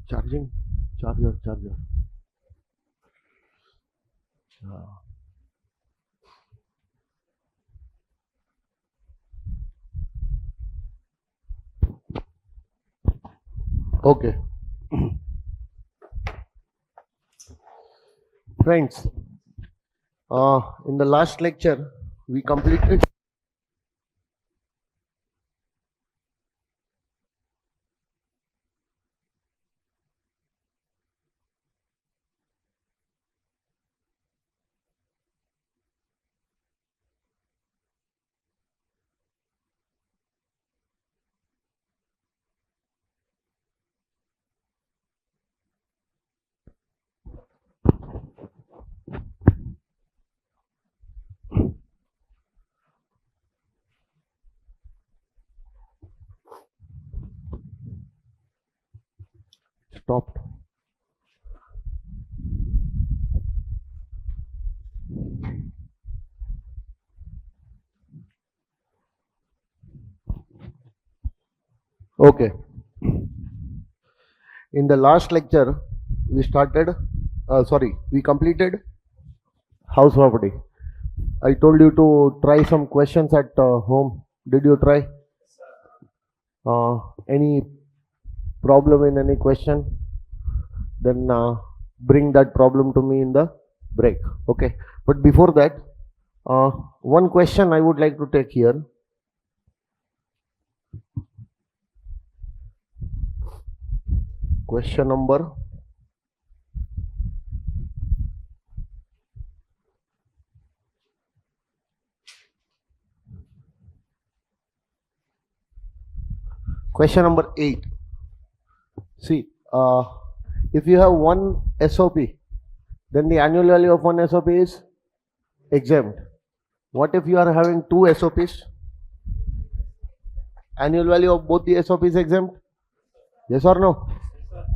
Charging, charger. Okay, friends. In the last lecture, we completed. Stopped. Okay. In the last lecture, we started. We completed house property. I told you to try some questions at home. Did you try? Any problem in any question? Then bring that problem to me in the break. Okay. But before that, one question I would like to take here. Question number. Question number 8. See, if you have one SOP, then the annual value of one SOP is exempt. What if you are having two SOPs? Annual value of both the SOPs exempt? Yes or no?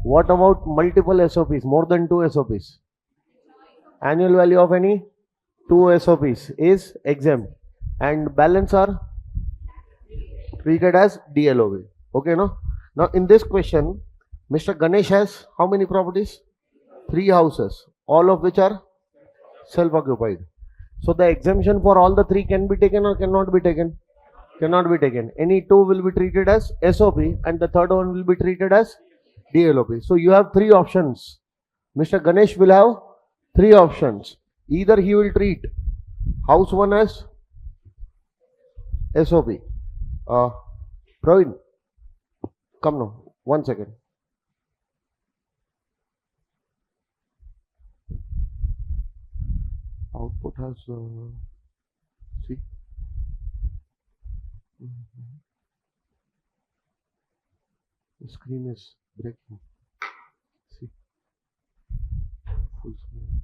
What about multiple SOPs, more than two SOPs? Annual value of any two SOPs is exempt, and balance are treated as DLOB. Okay, no? Now, in this question, Mr. Ganesh has how many properties? 3 houses, all of which are self-occupied. So, the exemption for all the 3 can be taken or cannot be taken? Cannot be taken. Any 2 will be treated as SOP, and the third one will be treated as DLOP. So, you have 3 options. Mr. Ganesh will have 3 options. Either he will treat house 1 as SOP. Praveen, come now. 1 second. Output has see. The screen is breaking. See. Full screen.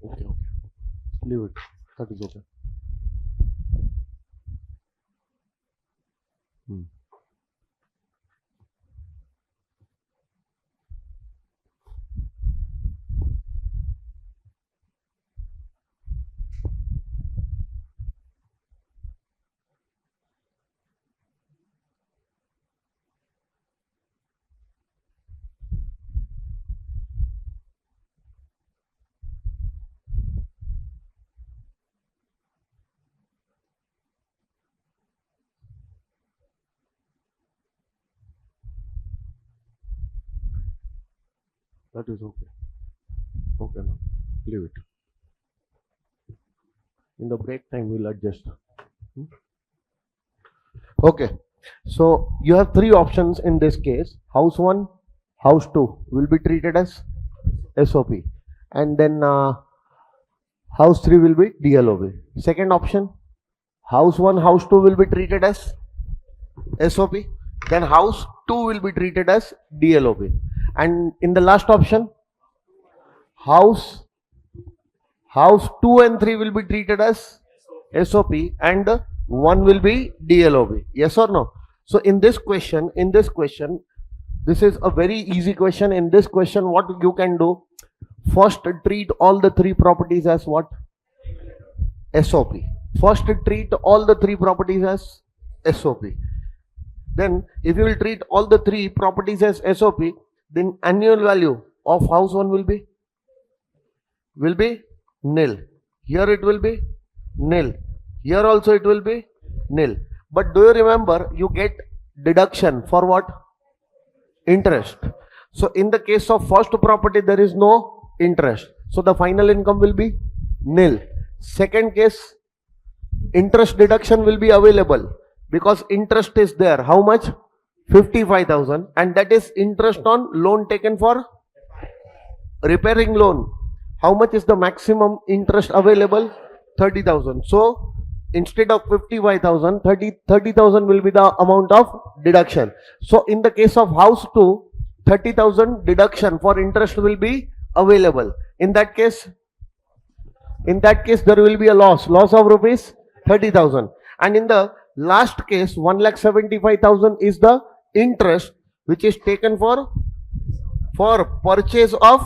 Okay. Leave it. That is okay. That is okay. Okay, now leave it. In the break time, we'll adjust. Okay. So you have three options in this case. House 1, house 2 will be treated as SOP, and then house 3 will be DLOB. Second option, house 1, house 2 will be treated as SOP, then house 2 will be treated as DLOB. And in the last option, house 2 and 3 will be treated as SOP and 1 will be DLOB. Yes or no? So in this question, this is a very easy question. In this question, what you can do, first treat all the three properties as what? SOP. First treat all the three properties as SOP. Then if you will treat all the three properties as SOP, then annual value of house 1 will be nil. Here it will be nil. Here also it will be nil. But do you remember, you get deduction for what? Interest. So in the case of first property, there is no interest. So the final income will be nil. Second case, interest deduction will be available because interest is there. How much? 55,000, and that is interest on loan taken for repairing loan. How much is the maximum interest available? 30,000. So instead of 55,000, 30,000 will be the amount of deduction. So in the case of house 2, 30,000 deduction for interest will be available. In that case there will be a loss of rupees 30,000. And in the last case, 1,75,000 is the interest which is taken for purchase of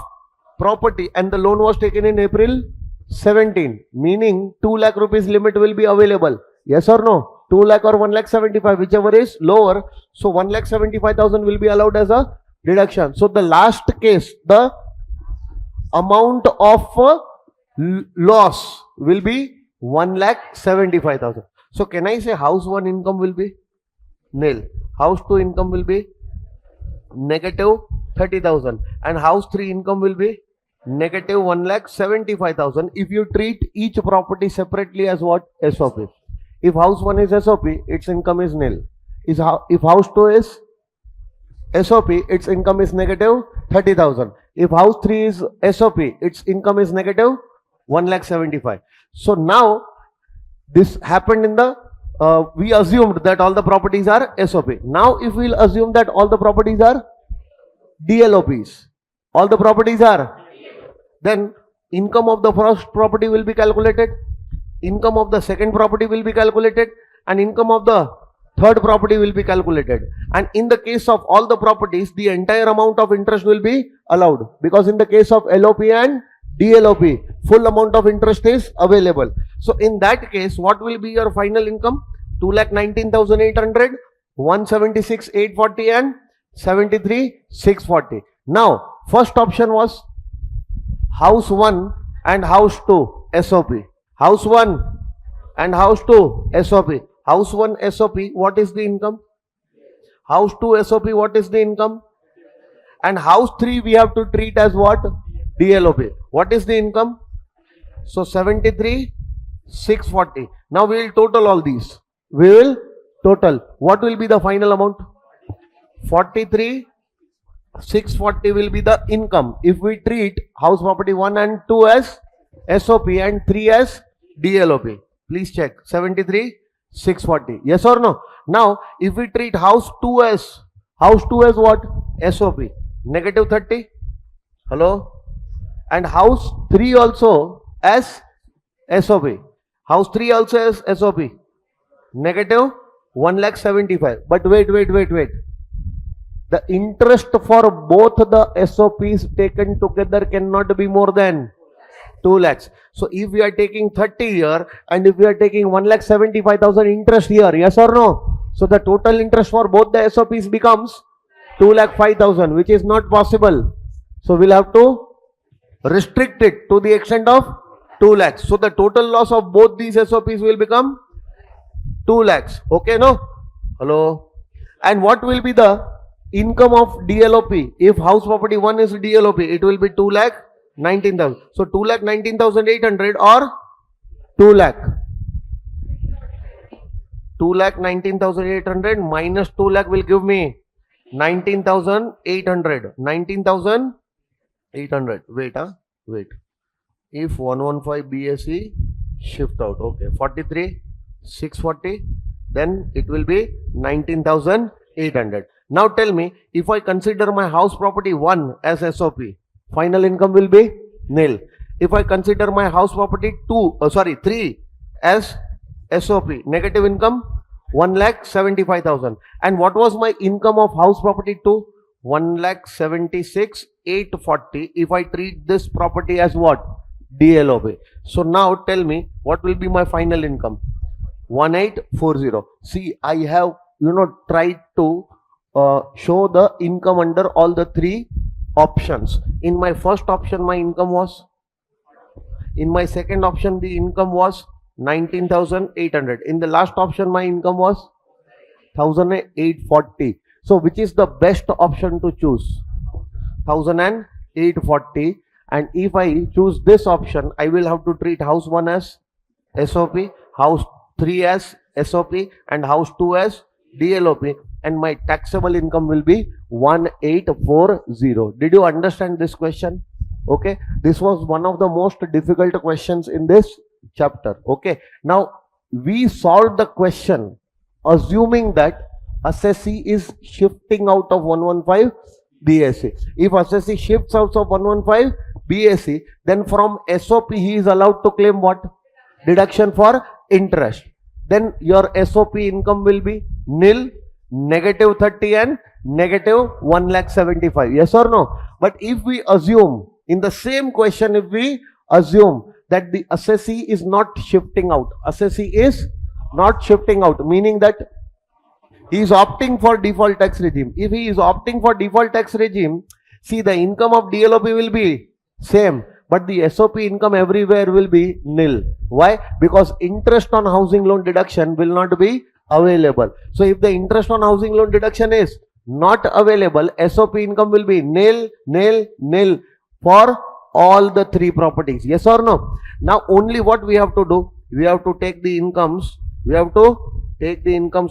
property, and the loan was taken in April 17, meaning 2 lakh rupees limit will be available. Yes or no? 2 lakh or 1,75,000, whichever is lower. So 1,75,000 will be allowed as a deduction. So the last case, the amount of loss will be 1,75,000. So can I say house 1 income will be nil, house 2 income will be negative 30,000, and house 3 income will be negative 1,75,000 if you treat each property separately as what? SOP. If house 1 is SOP, its income is nil. If house 2 is SOP, its income is negative 30,000. If house 3 is SOP, its income is negative 1,75,000. So now this happened in the we assumed that all the properties are SOP. Now if we will assume that all the properties are DLOPs, all the properties are, then income of the first property will be calculated, income of the second property will be calculated, and income of the third property will be calculated. And in the case of all the properties, the entire amount of interest will be allowed, because in the case of LOP and DLOP, full amount of interest is available. So in that case, what will be your final income? 2,19,800, 176,840 and 73,640. Now first option was house 1 and house 2 SOP. House 1 and house 2 SOP. House 1 SOP, what is the income? House 2 SOP, what is the income? And house 3 we have to treat as what? DLOP. What is the income? So 73,640. Now we will total all these. We will total. What will be the final amount? 43,640 will be the income if we treat house property 1 and 2 as SOP and 3 as DLOP. Please check. 73,640. Yes or no? Now if we treat house 2 as what? SOP. Negative 30. Hello? And house 3 also as SOP. House 3 also as SOP. Negative 1,75,000. But wait. The interest for both the SOPs taken together cannot be more than 2 lakhs. So if we are taking 30 here and if we are taking 1,75,000 interest here, yes or no? So the total interest for both the SOPs becomes 2,05,000, which is not possible. So we'll have to restrict it to the extent of 2 lakhs. So the total loss of both these SOPs will become 2 lakhs. Okay, no? Hello? And what will be the income of DLOP. If house property 1 is DLOP, it will be 2,19,000. So 2,19,800 or 2 lakh. 2,19,800 minus 2 lakh will give me 19,800. 19,800. Wait. If 115 BSE shift out, okay, 43, 640, then it will be 19,800. Now tell me, if I consider my house property 1 as SOP, final income will be nil. If I consider my house property 3 as SOP, negative income 1,75,000. And what was my income of house property 2? 1,76,840 if I treat this property as what? DLOP. So now tell me, what will be my final income? 1840. See, I have tried to show the income under all the 3 options. In my first option, my income was. In my second option, the income was 19,800. In the last option, my income was 1,840. So which is the best option to choose? 1,840. And if I choose this option, I will have to treat house 1 as SOP, house 3 as SOP, and house 2 as DLOP, and my taxable income will be 1840. Did you understand this question? Okay, this was one of the most difficult questions in this chapter. Okay, now we solved the question assuming that assessee is shifting out of 115 BSE. If assessee shifts out of 115 BSE, then from SOP he is allowed to claim what? Deduction for interest. Then your SOP income will be nil, negative 30 and negative 1,75,000. Yes or no? But if we assume in the same question, if we assume that the assessee is not shifting out, assessee is not shifting out, meaning that he is opting for default tax regime. If he is opting for default tax regime, see, the income of DLOP will be same, but the SOP income everywhere will be nil. Why? Because interest on housing loan deduction will not be available. So if the interest on housing loan deduction is not available, SOP income will be nil, nil, nil for all the 3 properties. Yes or no? Now only what we have to do, we have to take the incomes,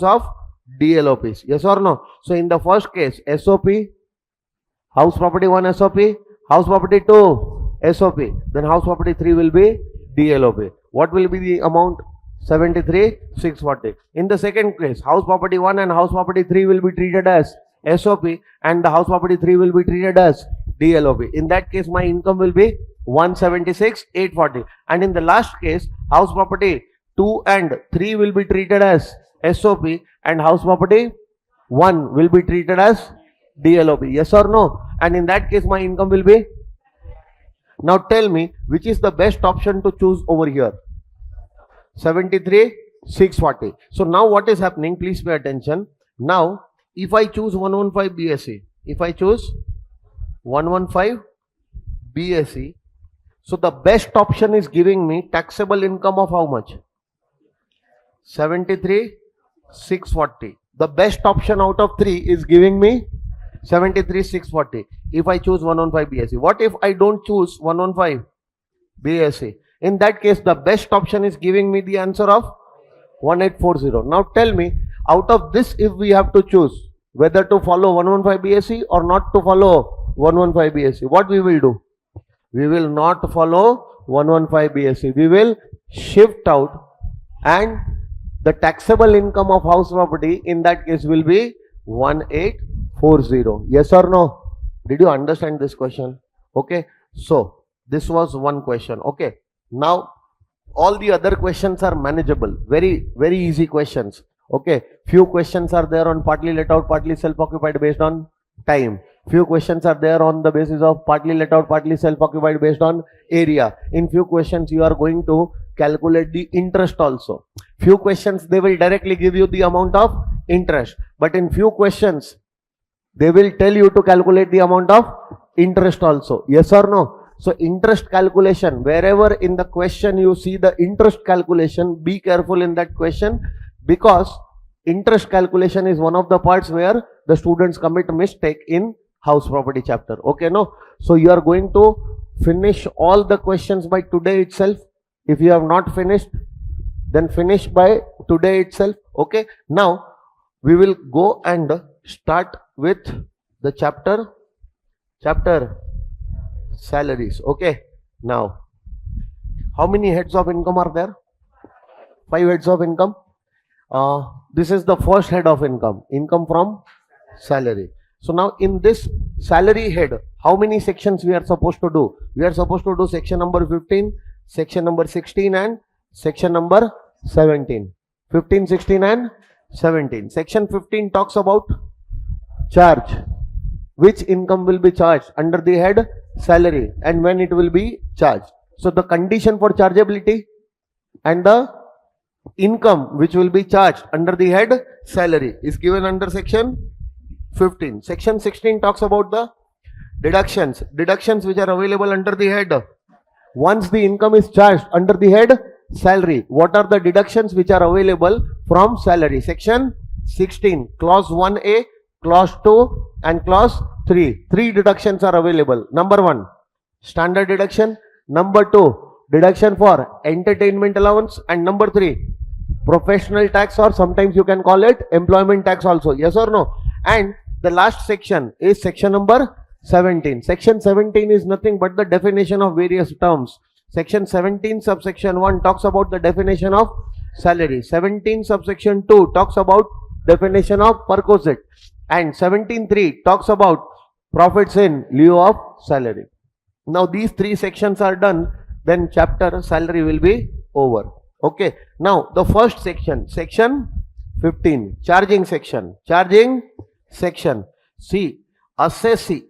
of DLOPs. Yes or no? So in the first case, SOP, house property 1 SOP, house property 2 SOP, then house property 3 will be DLOP. What will be the amount? 73,640. In the second case, house property 1 and house property 3 will be treated as SOP, and the house property 3 will be treated as DLOP. In that case, my income will be 176,840. And in the last case, house property 2 and 3 will be treated as SOP, and house property 1 will be treated as DLOP. Yes or no? And in that case, my income will be. Now tell me, which is the best option to choose over here? 73,640. So now what is happening? Please pay attention. Now, if I choose 115 BSE, if I choose 115 BSE, so the best option is giving me taxable income of how much? 73,640. The best option out of 3 is giving me 73,640. If I choose 115 BSE, what if I don't choose 115 BSE? In that case, the best option is giving me the answer of 1840. Now tell me, out of this, if we have to choose whether to follow 115 BSE or not to follow 115 BSE, what we will do? We will not follow 115 BSE. We will shift out, and the taxable income of house property in that case will be 1840. Yes or no? Did you understand this question? Okay. So this was one question. Okay. Now all the other questions are manageable. Very, very easy questions. Okay. Few questions are there on partly let out, partly self-occupied based on time. Few questions are there on the basis of partly let out, partly self-occupied based on area. In few questions you are going to calculate the interest also. Few questions they will directly give you the amount of interest, but in few questions they will tell you to calculate the amount of interest also. Yes or no? So interest calculation, wherever in the question you see the interest calculation, be careful in that question, because interest calculation is one of the parts where the students commit mistake in house property chapter. Okay, no? So you are going to finish all the questions by today itself. If you have not finished, then finish by today itself. Okay, now we will go and start with the chapter salaries. Okay, now how many heads of income are there? 5 heads of income. This is the first head of income from salary. So now in this salary head, how many sections we are supposed to do? We are supposed to do section number 15, section number 16 and section number 17. 15, 16 and 17. Section 15 talks about charge. Which income will be charged under the head salary and when it will be charged. So the condition for chargeability and the income which will be charged under the head salary is given under section 15. Section 16 talks about the deductions which are available under the head. Once the income is charged under the head salary, what are the deductions which are available from salary? Section 16, clause 1a, clause 2 and clause 3. 3 deductions are available. Number 1, standard deduction. Number 2, deduction for entertainment allowance. And number 3, professional tax, or sometimes you can call it employment tax also. Yes or no? And the last section is section number 17. Section 17 is nothing but the definition of various terms. Section 17 subsection 1 talks about the definition of salary. 17 subsection 2 talks about definition of perquisite. And 17.3 talks about profits in lieu of salary. Now these 3 sections are done, then chapter salary will be over. Okay. Now the first section, section 15, charging section. See, assessee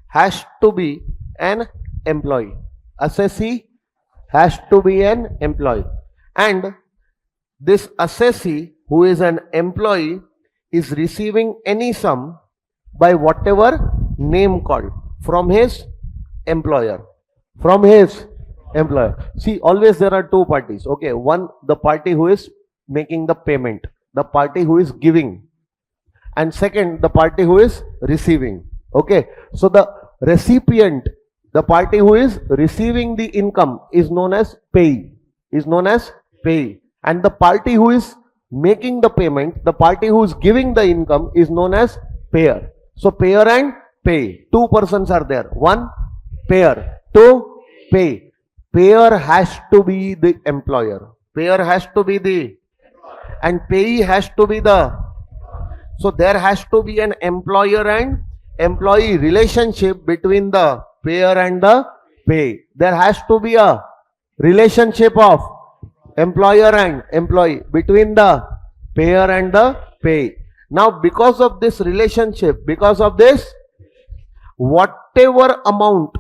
has to be an employee. Assessee has to be an employee. And this assessee who is an employee is receiving any sum by whatever name called from his employer. See, always there are 2 parties. Okay, one, the party who is making the payment, the party who is giving, and second, the party who is receiving. Okay, so the recipient, the party who is receiving the income is known as payee. And the party who is making the payment, the party who is giving the income is known as payer. So payer and pay, 2 persons are there. 1, payer. 2, pay. Payer has to be the employer. And payee has to be the. So there has to be an employer and employee relationship between the payer and the pay. There has to be a relationship of employer and employee between the payer and the pay. Now because of this relationship, whatever amount,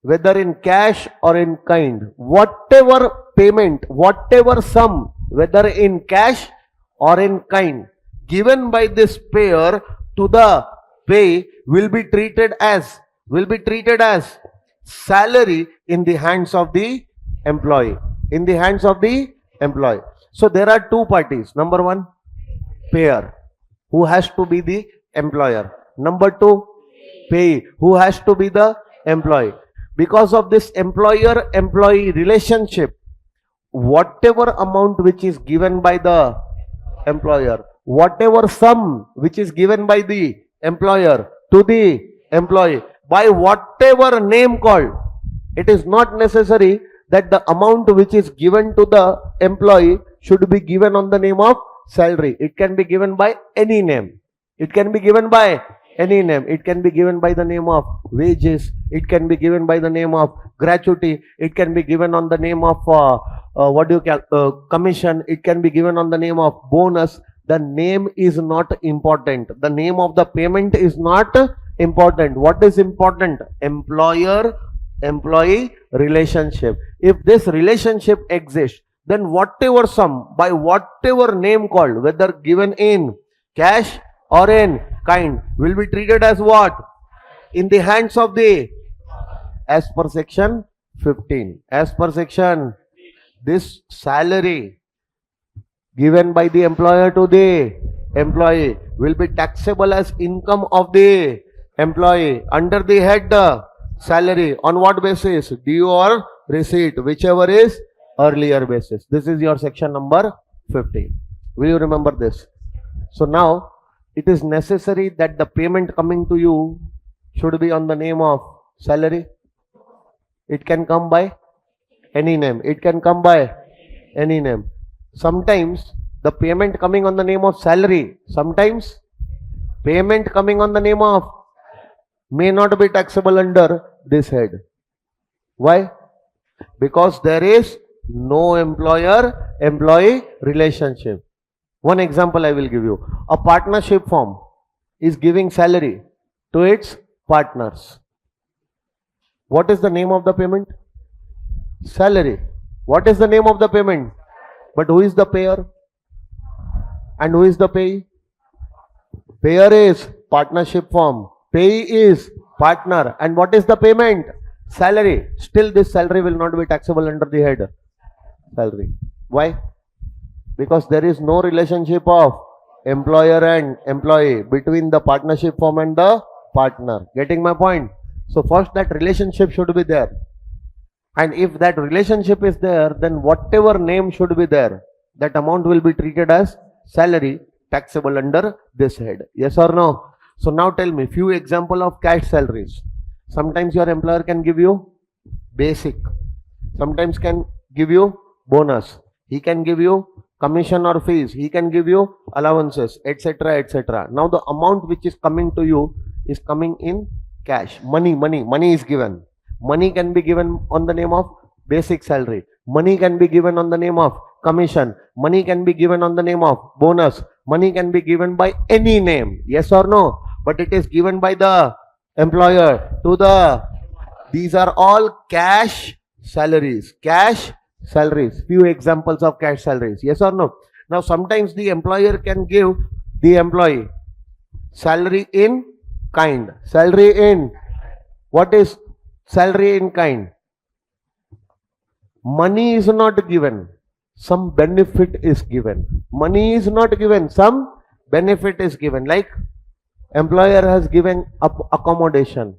whether in cash or in kind, whatever payment, whatever sum, whether in cash or in kind, given by this payer to the pay will be treated as salary in the hands of the employee. So there are 2 parties. Number 1, payer, who has to be the employer. Number 2, pay, who has to be the employee. Because of this employer-employee relationship, whatever amount which is given by the employer, whatever sum which is given by the employer to the employee, by whatever name called, it is not necessary that the amount which is given to the employee should be given on the name of salary. It can be given by any name. It can be given by the name of wages. It can be given by the name of gratuity. It can be given on the name of commission. It can be given on the name of bonus. The name is not important. The name of the payment is not important. What is important? Employer-employee relationship. If this relationship exists, then whatever sum, by whatever name called, whether given in cash or in kind, will be treated as what? In the hands of the, as per section 15. As per section, this salary, given by the employer to the employee will be taxable as income of the employee under the head salary. On what basis? Due or receipt, whichever is earlier basis. This is your section number 15. Will you remember this? So now it is necessary that the payment coming to you should be on the name of salary. It can come by any name. It can come by any name. Sometimes the payment coming on the name of salary, sometimes payment coming on the name of may not be taxable under this head. Why? Because there is no employer-employee relationship. One example I will give you. A partnership firm is giving salary to its partners. What is the name of the payment? Salary. What is the name of the payment? But who is the payer? And who is the payee? Payer is partnership firm. Payee is partner. And what is the payment? Salary. Still this salary will not be taxable under the head salary. Why? Because there is no relationship of employer and employee between the partnership firm and the partner. Getting my point? So first that relationship should be there. And if that relationship is there, then whatever name should be there, that amount will be treated as salary taxable under this head. Yes or no? So now tell me few example of cash salaries. Sometimes your employer can give you basic. Sometimes can give you bonus. He can give you commission or fees. He can give you allowances, etc., etc. Now the amount which is coming to you is coming in cash. Money is given. Money can be given on the name of basic salary. Money can be given on the name of commission. Money can be given on the name of bonus. Money can be given by any name. Yes or no? But it is given by the employer to the, these are all cash salaries. Cash salaries. Few examples of cash salaries. Yes or no? Now sometimes the employer can give the employee salary in kind. Salary in, what is salary in kind? Money is not given, some benefit is given. Money is not given, some benefit is given. Like employer has given accommodation,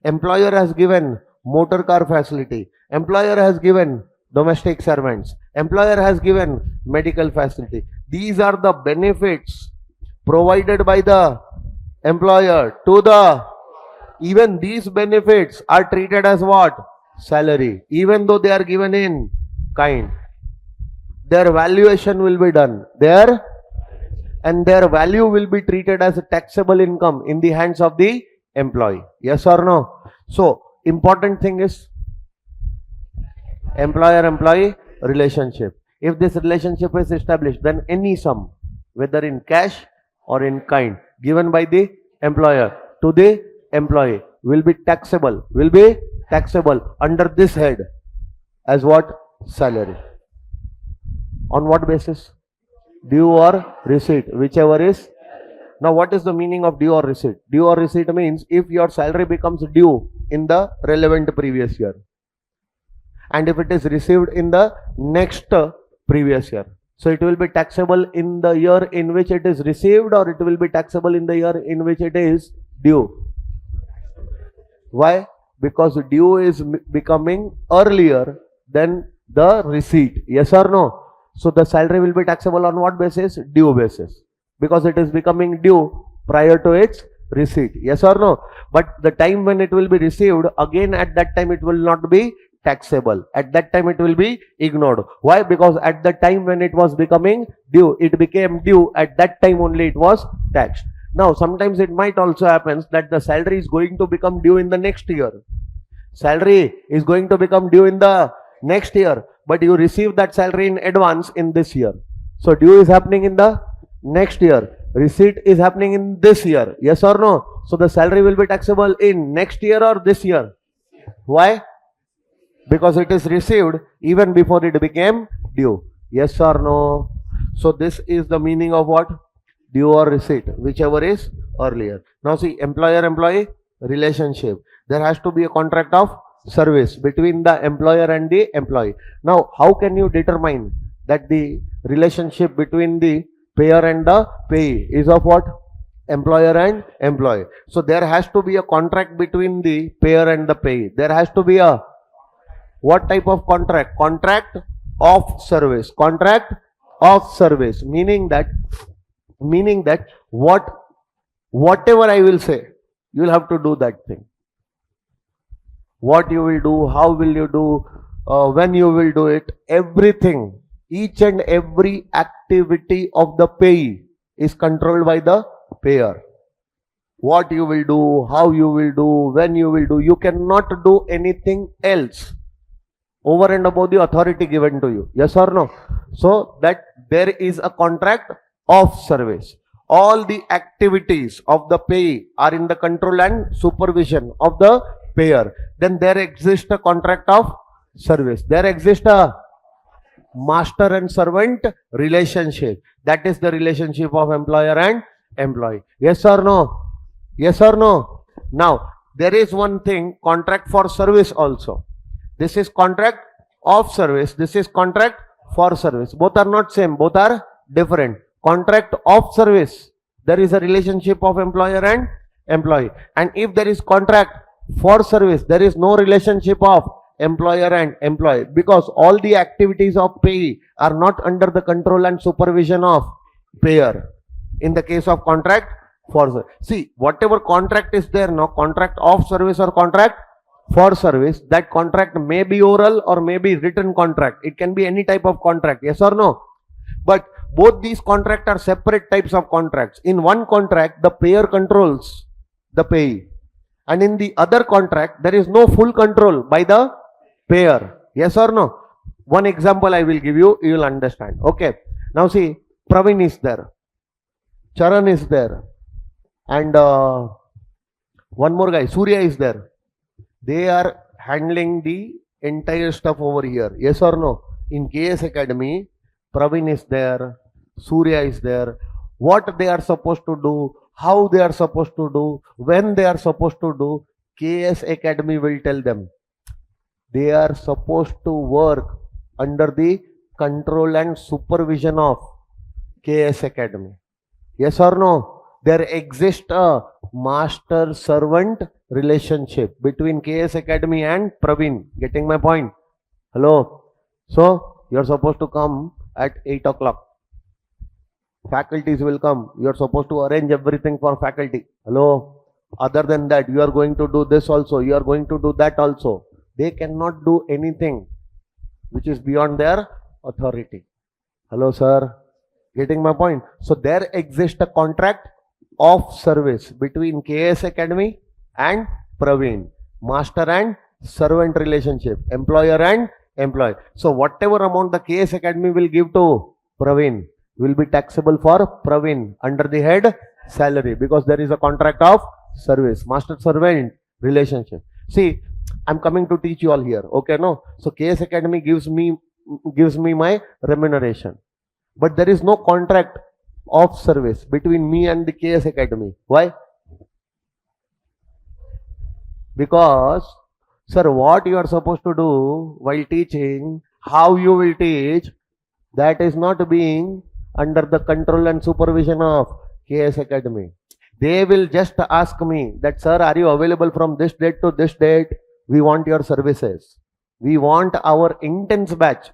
employer has given motor car facility, employer has given domestic servants, employer has given medical facility. These are the benefits provided by the employer to the, even these benefits are treated as what? Salary. Even though they are given in kind, their valuation will be done there, and their value will be treated as a taxable income in the hands of the employee. Yes or no? So important thing is employer-employee relationship. If this relationship is established, then any sum, whether in cash or in kind, given by the employer to the employee will be taxable under this head as what? Salary. On what basis? Due or receipt, whichever is. Now what is the meaning of due or receipt? Due or receipt means if your salary becomes due in the relevant previous year, and if it is received in the next previous year, so it will be taxable in the year in which it is received, or it will be taxable in the year in which it is due. Why? Because due is becoming earlier than the receipt. Yes or no? So the salary will be taxable on what basis? Due basis. Because it is becoming due prior to its receipt. Yes or no? But the time when it will be received, again at that time it will not be taxable. At that time it will be ignored. Why? Because at the time when it was becoming due, it became due. At that time only it was taxed. Now sometimes it might also happen that the salary is going to become due in the next year. Salary is going to become due in the next year, but you receive that salary in advance in this year. So due is happening in the next year. Receipt is happening in this year. Yes or no? So the salary will be taxable in next year or this year. Why? Because it is received even before it became due. Yes or no? So this is the meaning of what? Due or receipt, whichever is earlier. Now see, employer-employee relationship. There has to be a contract of service between the employer and the employee. Now, how can you determine that the relationship between the payer and the payee is of what? Employer and employee. So there has to be a contract between the payer and the payee. There has to be a what type of contract? Contract of service. Contract of service. Meaning that whatever I will say, you will have to do that thing. What you will do, how will you do, when you will do it, everything, each and every activity of the payee is controlled by the payer. What you will do, how you will do, when you will do, you cannot do anything else over and above the authority given to you. Yes or no? So that there is a contract of service. All the activities of the payee are in the control and supervision of the payer. Then there exists a contract of service. There exists a master and servant relationship. That is the relationship of employer and employee. Yes or no? Yes or no? Now, there is one thing, contract for service also. This is contract of service. This is contract for service. Both are not same. Both are different. Contract of service, there is a relationship of employer and employee. And if there is contract for service, there is no relationship of employer and employee, because all the activities of payee are not under the control and supervision of payer. In the case of contract for service, see, whatever contract is there now, contract of service or contract for service, that contract may be oral or may be written contract. It can be any type of contract. Yes or no? But both these contracts are separate types of contracts. In one contract, the payer controls the payee, and in the other contract, there is no full control by the payer. Yes or no? One example I will give you, you will understand. Okay. Now see, Praveen is there, Charan is there, and one more guy, Surya is there. They are handling the entire stuff over here. Yes or no? In KS Academy, Praveen is there, Surya is there. What they are supposed to do, how they are supposed to do, when they are supposed to do, KS Academy will tell them. They are supposed to work under the control and supervision of KS Academy. Yes or no? There exists a master-servant relationship between KS Academy and Praveen. Getting my point? Hello? So, you are supposed to come at 8 o'clock. Faculties will come. You are supposed to arrange everything for faculty. Hello? Other than that, you are going to do this also. You are going to do that also. They cannot do anything which is beyond their authority. Hello, sir? Getting my point? So, there exists a contract of service between KS Academy and Praveen. Master and servant relationship. Employer and employee. So, whatever amount the KS Academy will give to Praveen will be taxable for Praveen under the head salary, because there is a contract of service. Master-servant relationship. See, I'm coming to teach you all here. Okay, no? So, KS Academy gives me my remuneration. But there is no contract of service between me and the KS Academy. Why? Because, sir, what you are supposed to do while teaching, how you will teach, that is not being under the control and supervision of KS Academy. They will just ask me that, sir, are you available from this date to this date? We want your services. We want our intense batch.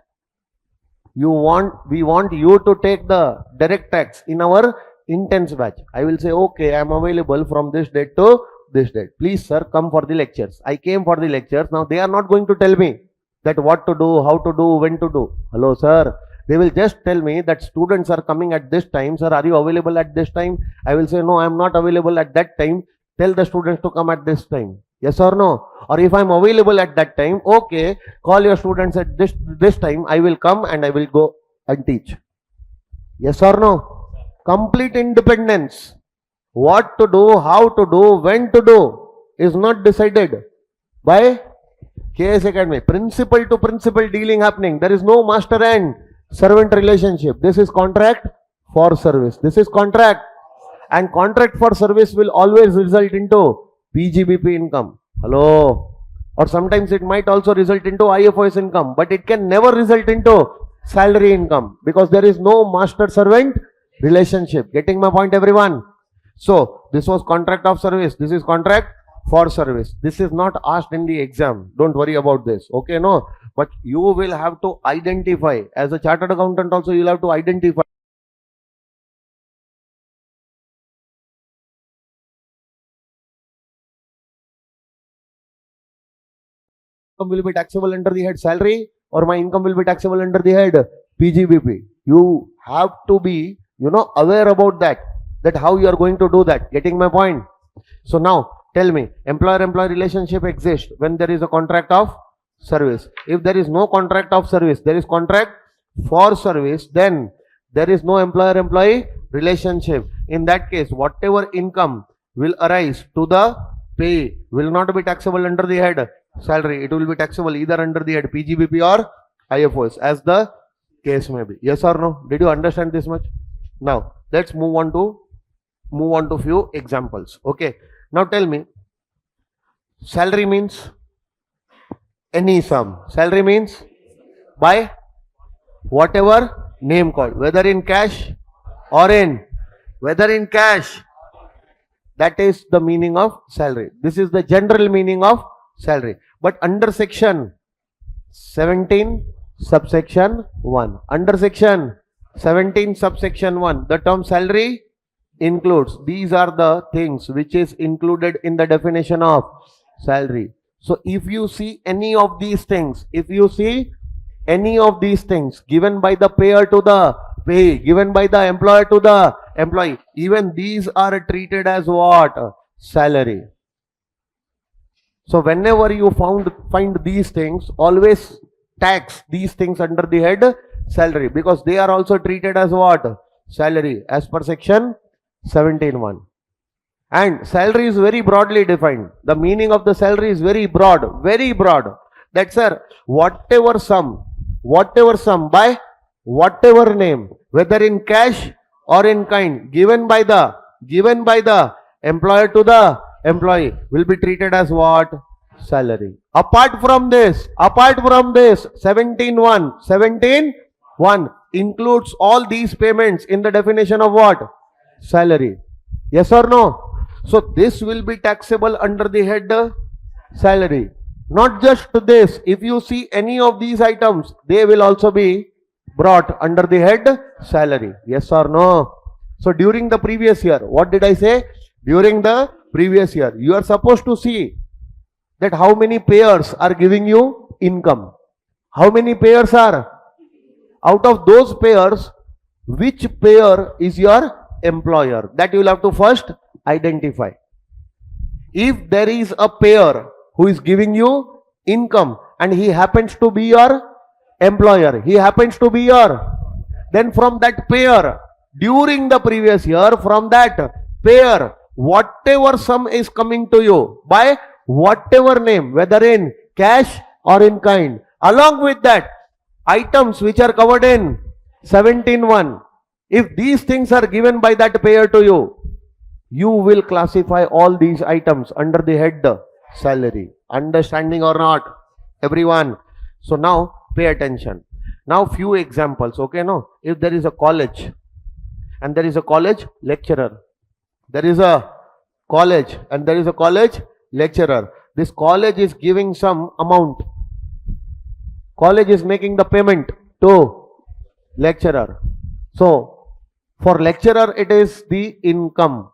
We want you to take the direct tax in our intense batch. I will say, okay, I am available from this date to this date. Please, sir, come for the lectures. I came for the lectures. Now, they are not going to tell me that what to do, how to do, when to do. Hello, sir. They will just tell me that students are coming at this time. Sir, are you available at this time? I will say, no, I am not available at that time. Tell the students to come at this time. Yes or no? Or if I am available at that time, okay, call your students at this time. I will come and I will go and teach. Yes or no? Complete independence. What to do, how to do, when to do is not decided by KS Academy. Principal to principal dealing happening. There is no master and servant relationship. This is contract for service. This is contract. And contract for service will always result into PGBP income. Hello? Or sometimes it might also result into IFOS income. But it can never result into salary income, because there is no master servant relationship. Getting my point, everyone? So this was contract of service, this is contract for service. This is not asked in the exam, don't worry about this, okay? No, but you will have to identify, as a chartered accountant also you will have to identify income will be taxable under the head salary, or my income will be taxable under the head PGBP. You have to be, aware about that how you are going to do that. Getting my point? So now tell me, employer-employee relationship exists when there is a contract of service. If there is no contract of service, there is contract for service, then there is no employer-employee relationship. In that case, whatever income will arise to the pay will not be taxable under the head salary. It will be taxable either under the head PGBP or IFOS, as the case may be. Yes or no? Did you understand this much? Now let's move on to few examples. Okay, now tell me, salary means any sum. Salary means by whatever name called, whether in cash or in cash. That is the meaning of salary. This is the general meaning of salary. But under section 17 subsection 1, under section 17 subsection 1, the term salary includes, these are the things which is included in the definition of salary. So if you see any of these things, given by the payer to the pay, given by the employer to the employee, even these are treated as what? Salary. So whenever you find these things, always tax these things under the head salary, because they are also treated as what? Salary, as per section 17(1). And salary is very broadly defined. The meaning of the salary is very broad, very broad. That, sir, whatever sum by whatever name, whether in cash or in kind, given by the employer to the employee, will be treated as what? Salary. Apart from this, 17(1) includes all these payments in the definition of what? Salary. Yes or no? So this will be taxable under the head salary. Not just this, if you see any of these items, they will also be brought under the head salary. Yes or no? So during the previous year, what did I say? During the previous year, you are supposed to see that how many payers are giving you income. How many payers are? Out of those payers, which payer is your employer? That you will have to first identify. If there is a payer who is giving you income and he happens to be your employer, then from that payer, during the previous year, from that payer, whatever sum is coming to you by whatever name, whether in cash or in kind, along with that, items which are covered in 17(1), if these things are given by that payer to you, you will classify all these items under the head salary. Understanding or not, everyone? So now pay attention. Now few examples, okay? No, if there is a college and there is a college lecturer, there is a college and there is a college lecturer. This college is giving some amount. College is making the payment to lecturer. So for lecturer, it is the income.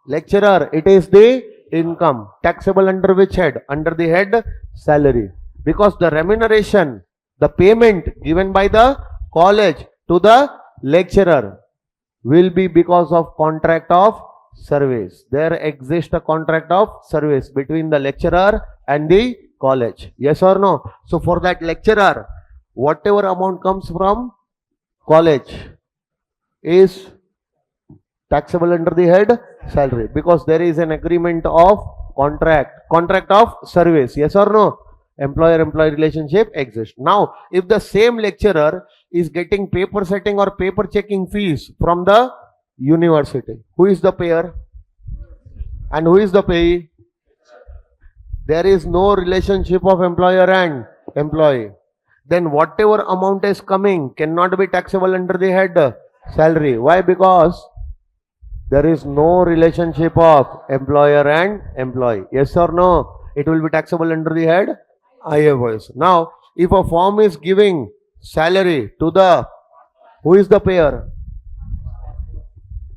Taxable under which head? Under the head salary. Because the remuneration, the payment given by the college to the lecturer will be because of contract of service. There exists a contract of service between the lecturer and the college. Yes or no? So for that lecturer, whatever amount comes from college is taxable under the head salary, because there is an agreement of contract of service. Yes or no? Employer-employee relationship exists. Now, if the same lecturer is getting paper setting or paper checking fees from the university, who is the payer and who is the payee? There is no relationship of employer and employee. then whatever amount is coming cannot be taxable under the head salary. Why? Because there is no relationship of employer and employee. Yes or no? It will be taxable under the head IFRS. Now, if a firm is giving salary to the, who is the payer?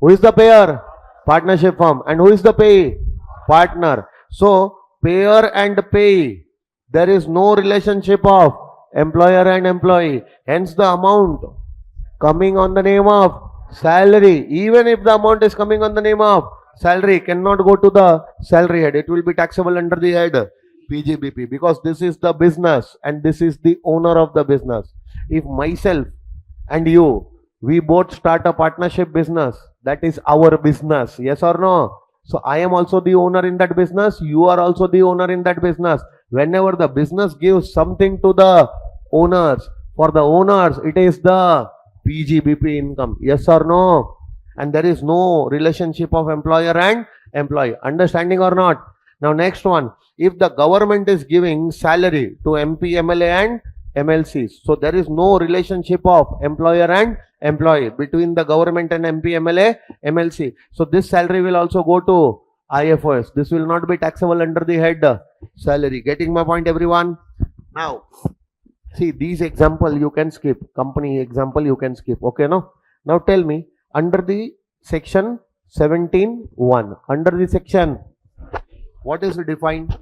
Who is the payer? Partnership firm. And who is the payee? Partner. So, payer and payee, there is no relationship of employer and employee. Hence, the amount coming on the name of salary, even if the amount is coming on the name of salary, cannot go to the salary head. It will be taxable under the head PGBP, because this is the business and this is the owner of the business. If myself and you, we both start a partnership business, that is our business. Yes or no? So I am also the owner in that business. You are also the owner in that business. Whenever the business gives something to the owners, for the owners, it is the PGBP income. Yes or no? And there is no relationship of employer and employee. Understanding or not? Now next one. If the government is giving salary to MP, MLA and MLCs, so there is no relationship of employer and employee between the government and MP, MLA, MLC. So this salary will also go to IFRS. This will not be taxable under the head salary. Getting my point, everyone? Now, see, these example you can skip. Company example you can skip. Okay, no? Now tell me, under the section 17(1), under the section, what is defined?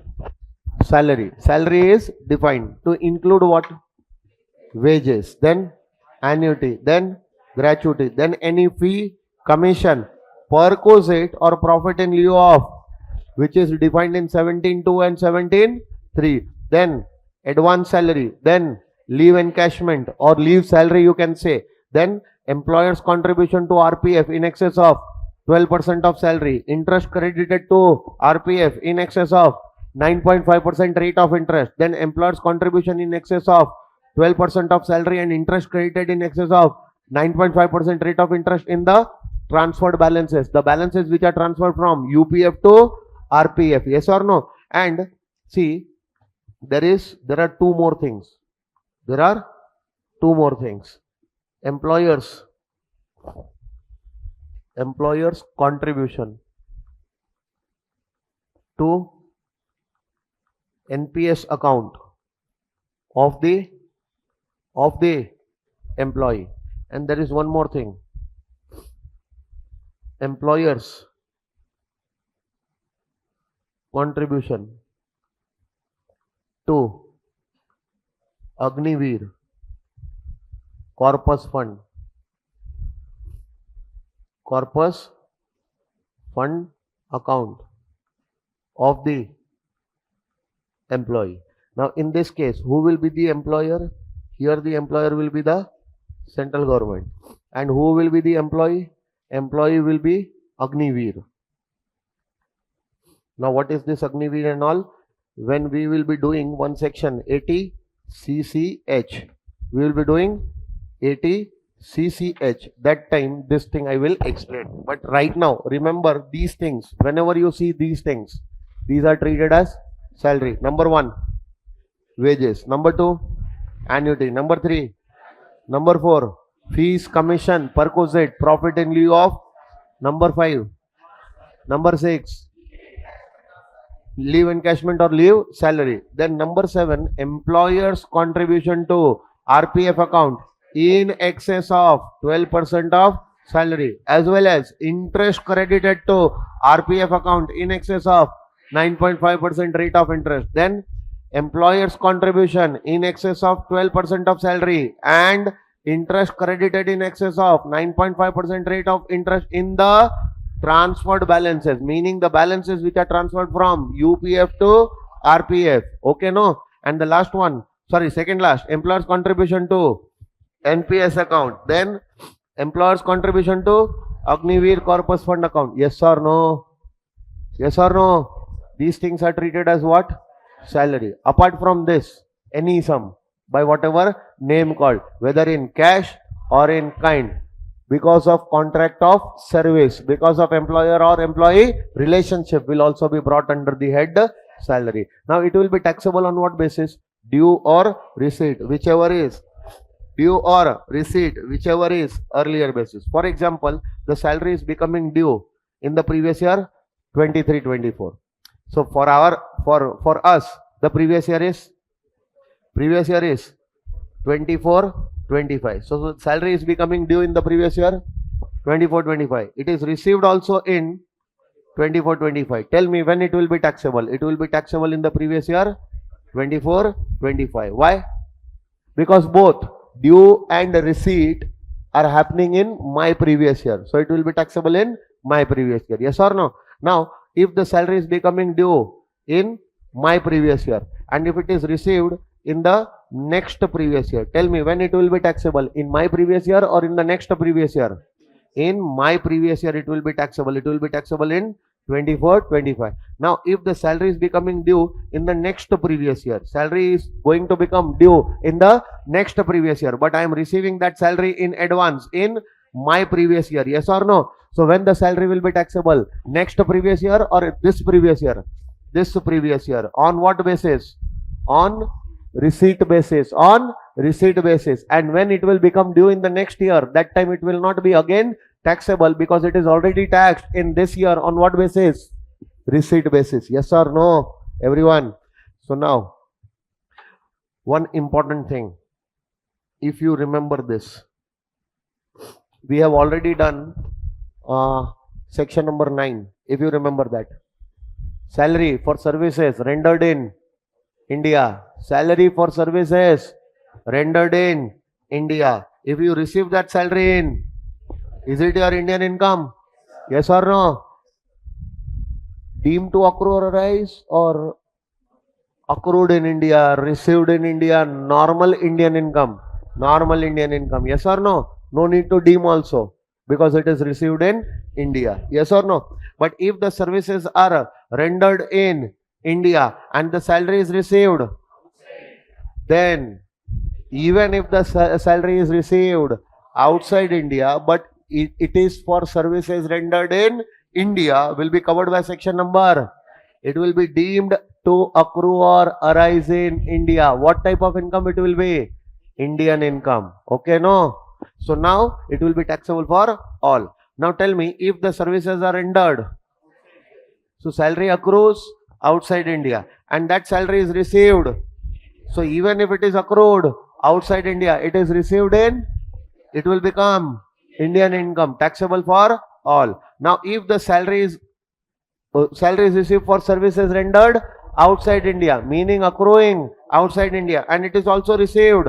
Salary. Salary is defined to include what? Wages, then annuity, then gratuity, then any fee, commission, perquisite or profit in lieu of, which is defined in 17(2) and 17(3). Then advance salary, then leave encashment or leave salary you can say, then employer's contribution to RPF in excess of 12% of salary, interest credited to RPF in excess of 9.5% rate of interest, then employer's contribution in excess of 12% of salary and interest credited in excess of 9.5% rate of interest in the transferred balances, the balances which are transferred from UPF to RPF. Yes or no? And see, there are two more things. There are two more things. Employers contribution to NPS account of the employee. And there is one more thing. Employers contribution to Agniveer Corpus Fund account of the employee. Now in this case, who will be the employer? Here the employer will be the central government. And who will be the employee? Employee will be Agniveer. Now what is this Agniveer and all? When we will be doing one section 80 CCH, we will be doing 80 CCH. That time this thing I will explain. But right now remember these things. Whenever you see these things, these are treated as salary. Number 1, wages. Number 2, annuity. Number 3, number 4, fees, commission, perquisite, profit in lieu of. Number 5, number 6, leave encashment or leave salary. Then number 7, employer's contribution to RPF account in excess of 12% of salary, as well as interest credited to RPF account in excess of 9.5% rate of interest. Then employer's contribution in excess of 12% of salary and interest credited in excess of 9.5% rate of interest in the transferred balances, meaning the balances which are transferred from UPF to RPF. Okay, no? And the last one, sorry, second last, employer's contribution to NPS account, then employer's contribution to Agniveer Corpus Fund account. Yes or no? Yes or no? These things are treated as what? Salary. Apart from this, any sum by whatever name called, whether in cash or in kind, because of contract of service, because of employer or employee relationship, will also be brought under the head salary. Now it will be taxable on what basis? due or receipt, whichever is due or receipt, whichever is earlier basis. For example, the salary is becoming due in the previous year 23-24. So for us, the previous year is 24-25. So the salary is becoming due in the previous year 24-25. It is received also in 24-25. Tell me when it will be taxable. It will be taxable in the previous year 24-25. Why? Because both due and receipt are happening in my previous year. So it will be taxable in my previous year. Yes or no? Now, if the salary is becoming due in my previous year and if it is received in the next previous year, tell me when it will be taxable, in my previous year or in the next previous year? In my previous year it will be taxable. It will be taxable in 24-25. Now if the salary is becoming due in the next previous year, salary is going to become due in the next previous year, but I am receiving that salary in advance in my previous year. Yes or no? So when the salary will be taxable, next previous year or this previous year? This previous year. On what basis? On receipt basis. On receipt basis. And when it will become due in the next year, that time it will not be again taxable because it is already taxed in this year. On what basis? Receipt basis. Yes or no, everyone? So now, one important thing, if you remember this, we have already done section number 9, if you remember that. Salary for services rendered in India. Salary for services rendered in India. If you receive that salary in, is it your Indian income? Yes or no? Deemed to accrue or arise, or accrued in India, received in India, normal Indian income? Normal Indian income. Yes or no? No need to deem also because it is received in India. Yes or no? But if the services are rendered in India and the salary is received, then even if the salary is received outside India, but it is for services rendered in India, will be covered by section number. It will be deemed to accrue or arise in India. What type of income it will be? Indian income. Okay, no? So now it will be taxable for all. Now tell me, if the services are rendered, so salary accrues outside India and that salary is received. So even if it is accrued outside India, it is received in, it will become Indian income, taxable for all. Now if the salary is received for services rendered outside India, meaning accruing outside India, and it is also received,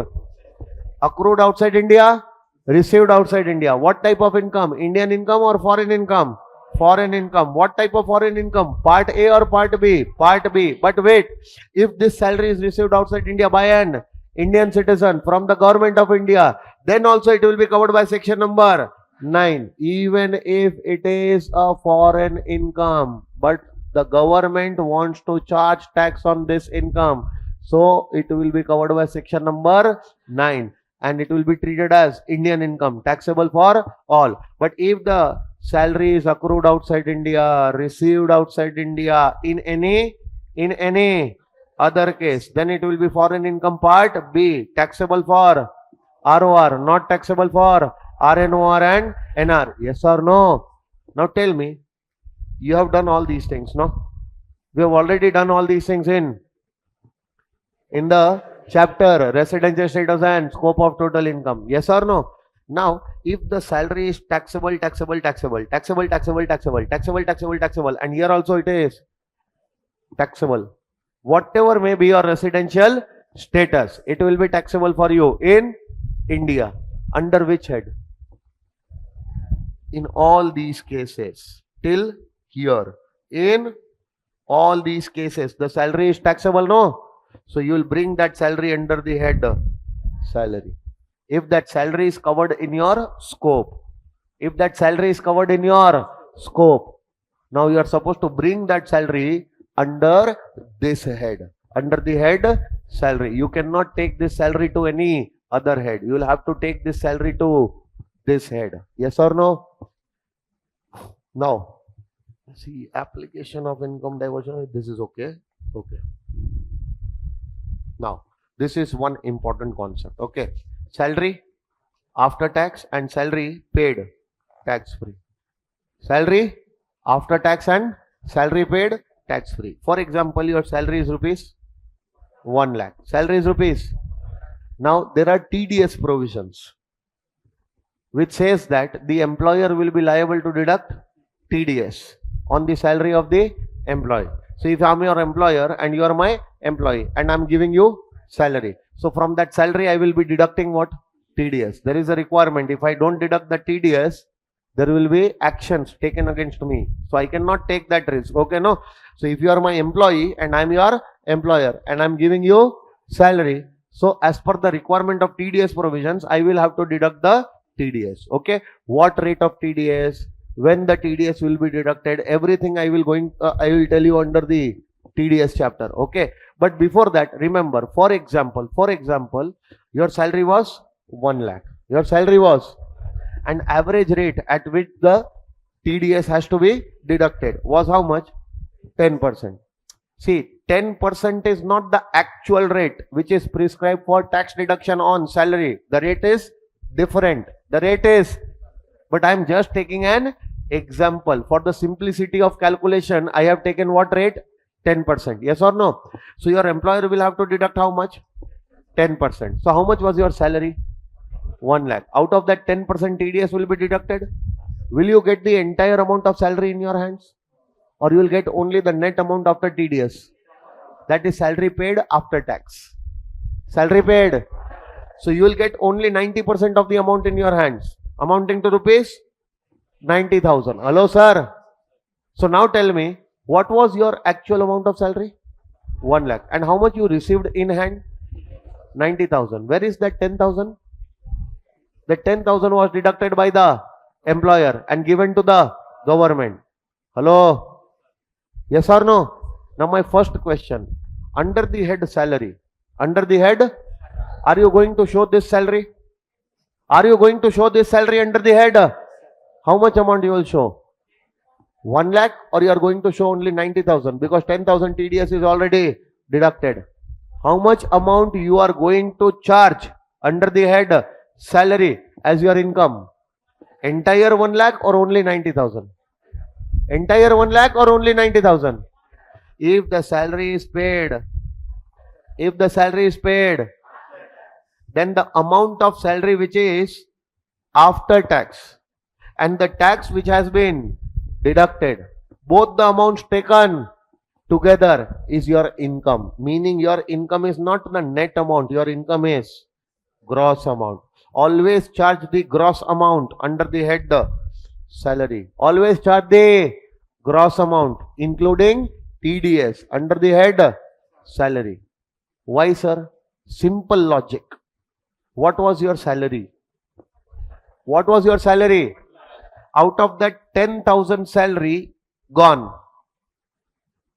accrued outside India, received outside India. What type of income? Indian income or foreign income? Foreign income. What type of foreign income? Part A or part B? Part B. But wait, if this salary is received outside India by an Indian citizen from the government of India, then also it will be covered by section number 9. Even if it is a foreign income, but the government wants to charge tax on this income, so it will be covered by section number 9 and it will be treated as Indian income, taxable for all. But if the salary is accrued outside India, received outside India, in any other case, then it will be foreign income part B, taxable for ROR, not taxable for RNOR and NR. Yes or no? Now tell me, you have done all these things, no? We have already done all these things in the chapter residential status and scope of total income. Yes or no? Now, if the salary is taxable, and here also it is taxable, whatever may be your residential status, it will be taxable for you in India. Under which head? In all these cases, till here, in all these cases, the salary is taxable, no? So you will bring that salary under the head salary. If that salary is covered in your scope, now you are supposed to bring that salary under this head, under the head salary. You cannot take this salary to any other head. You will have to take this salary to this head. Yes or no? Now, see, application of income diversion, this is okay. Okay. Now, This is one important concept. Okay. Salary after tax and salary paid tax free. Salary after tax and salary paid tax free. For example, your salary is rupees 1 lakh. Salary is rupees. Now there are TDS provisions which says that the employer will be liable to deduct TDS on the salary of the employee. So if I am your employer and you are my employee and I am giving you salary, so from that salary I will be deducting what? TDS. There is a requirement. If I don't deduct the TDS, there will be actions taken against me. So I cannot take that risk. Okay, no? So if you are my employee and I am your employer and I am giving you salary, so as per the requirement of TDS provisions, I will have to deduct the TDS. Okay, what rate of TDS, when the TDS will be deducted, everything I will tell you under the TDS chapter. Okay, but before that, remember, for example, your salary was 1 lakh. Your salary was, and average rate at which the TDS has to be deducted was how much? 10%. See, 10% is not the actual rate which is prescribed for tax deduction on salary. The rate is different. The rate is, but I am just taking an example. For the simplicity of calculation, I have taken what rate? 10%. Yes or no? So your employer will have to deduct how much? 10%. So how much was your salary? 1 lakh. Out of that 10% TDS will be deducted. Will you get the entire amount of salary in your hands? Or you will get only the net amount after TDS? That is salary paid after tax. Salary paid. So you will get only 90% of the amount in your hands, amounting to rupees 90,000. Hello, sir. So now tell me, what was your actual amount of salary? 1 lakh. And how much you received in hand? 90,000. Where is that 10,000? The 10,000 was deducted by the employer and given to the government. Hello? Yes or no? Now my first question. Under the head salary. Under the head, are you going to show this salary? Are you going to show this salary under the head? How much amount you will show? 1 lakh, or you are going to show only 90,000 because 10,000 TDS is already deducted. How much amount you are going to charge under the head salary as your income? Entire 1 lakh or only 90,000? Entire 1 lakh or only 90,000? If the salary is paid, then the amount of salary which is after tax and the tax which has been deducted, both the amounts taken together is your income. Meaning your income is not the net amount, your income is gross amount. Always charge the gross amount under the head salary. Always charge the gross amount including TDS under the head salary. Why, sir? Simple logic. What was your salary? What was your salary? Out of that 10,000 salary gone.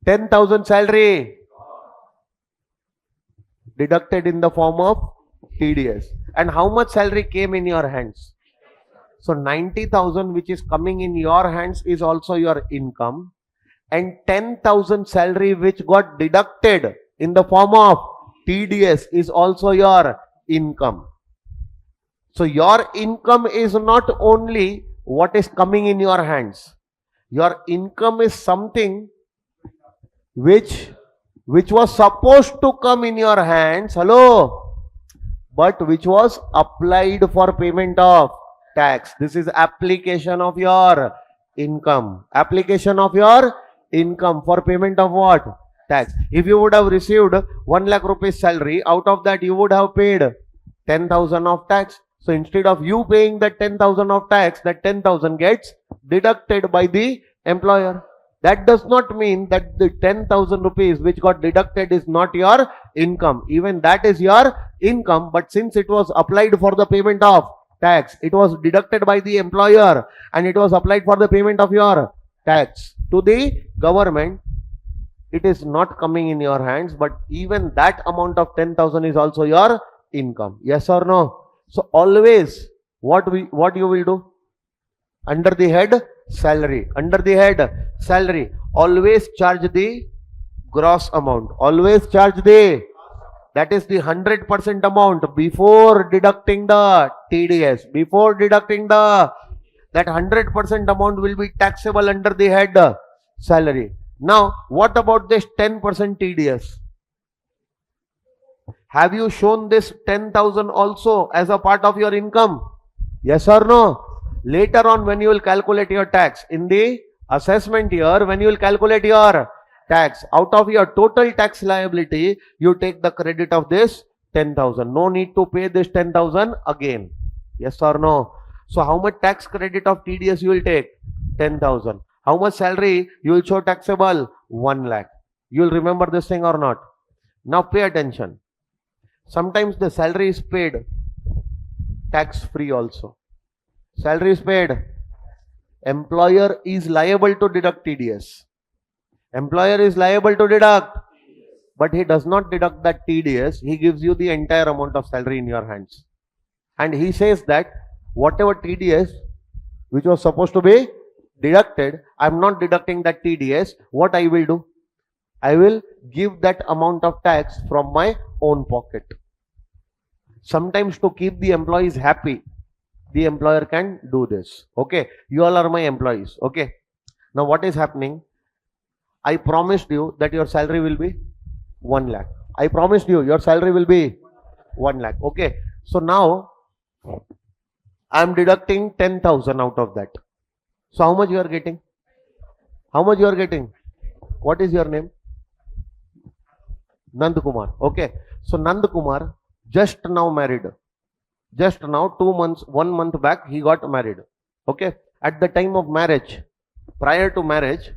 10,000 salary deducted in the form of TDS. And how much salary came in your hands? So 90,000 which is coming in your hands is also your income. And 10,000 salary which got deducted in the form of TDS is also your income. So your income is not only what is coming in your hands. Your income is something which was supposed to come in your hands, hello, but which was applied for payment of tax. This is application of your income. Application of your income for payment of what? Tax. If you would have received 1 lakh rupees salary, out of that you would have paid 10,000 of tax. So instead of you paying that 10,000 of tax, that 10,000 gets deducted by the employer. That does not mean that the 10,000 rupees which got deducted is not your income. Even that is your income, but since it was applied for the payment of tax, it was deducted by the employer and it was applied for the payment of your tax to the government. It is not coming in your hands, but even that amount of 10,000 is also your income. Yes or no? So always what you will do? Under the head salary. Under the head salary. Always charge the gross amount. Always charge the That is the 100% amount before deducting the TDS. Before deducting that 100% amount will be taxable under the head salary. Now, what about this 10% TDS? Have you shown this 10,000 also as a part of your income? Yes or no? Later on, when you will calculate your tax, in the assessment year, when you will calculate your tax, out of your total tax liability, you take the credit of this 10,000. No need to pay this 10,000 again. Yes or no? So how much tax credit of TDS you will take? 10,000. How much salary you will show taxable? 1 lakh. You will remember this thing or not? Now pay attention. Sometimes the salary is paid tax free also. Salary is paid. Employer is liable to deduct TDS. Employer is liable to deduct, but he does not deduct that TDS. He gives you the entire amount of salary in your hands. And he says that whatever TDS which was supposed to be deducted, I am not deducting that TDS. What I will do? I will give that amount of tax from my own pocket. Sometimes to keep the employees happy, the employer can do this. Okay, you all are my employees. Okay, now what is happening? I promised you that your salary will be 1 lakh. I promised you your salary will be 1 lakh. Okay, so now I am deducting 10,000 out of that. So how much you are getting? How much you are getting? What is your name? Nand Kumar. Okay, so Nand Kumar just now married. Just now 2 months, 1 month back he got married. Okay, at the time of marriage, prior to marriage,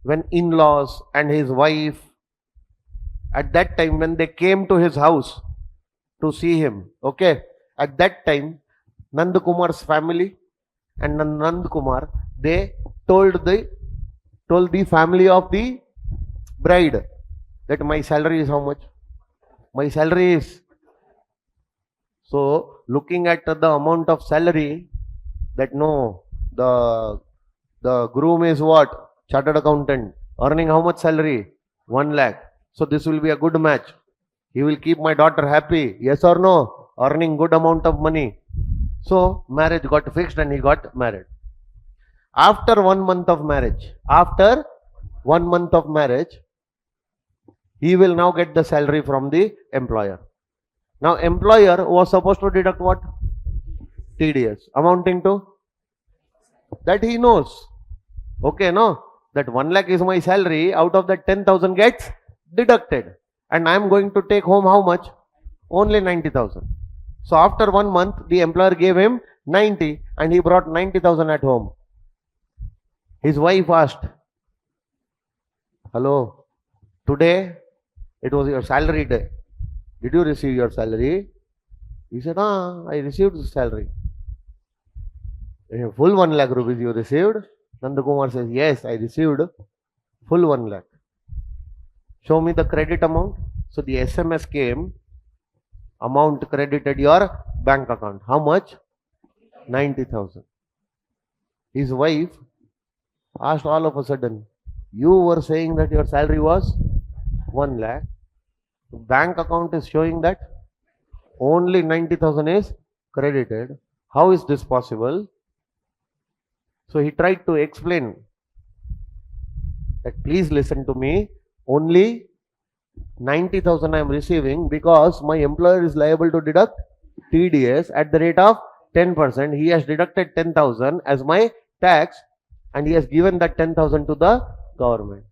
when in-laws and his wife, at that time when they came to his house to see him, okay, at that time Nand Kumar's family and Nand Kumar, they told the family of the bride that my salary is how much? My salary is. So looking at the amount of salary, that no, the groom is what? Chartered accountant, earning how much salary? 1 lakh. So this will be a good match. He will keep my daughter happy. Yes or no? Earning good amount of money. So marriage got fixed and he got married. After 1 month of marriage, he will now get the salary from the employer. Now employer was supposed to deduct what? TDS, amounting to? That he knows. Okay, no? That 1 lakh is my salary, out of that 10,000 gets deducted. And I am going to take home how much? Only 90,000. So after 1 month, the employer gave him 90 and he brought 90,000 at home. His wife asked, hello, today it was your salary day. Did you receive your salary? He said, I received the salary. Full 1 lakh rupees you received? Nanda Kumar says, yes, I received full 1 lakh. Show me the credit amount. So the SMS came, amount credited your bank account. How much? 90,000. His wife asked all of a sudden, you were saying that your salary was 1 lakh. Bank account is showing that only 90,000 is credited. How is this possible? So he tried to explain that please listen to me, only 90,000 I am receiving because my employer is liable to deduct TDS at the rate of 10%. He has deducted 10,000 as my tax and he has given that 10,000 to the government.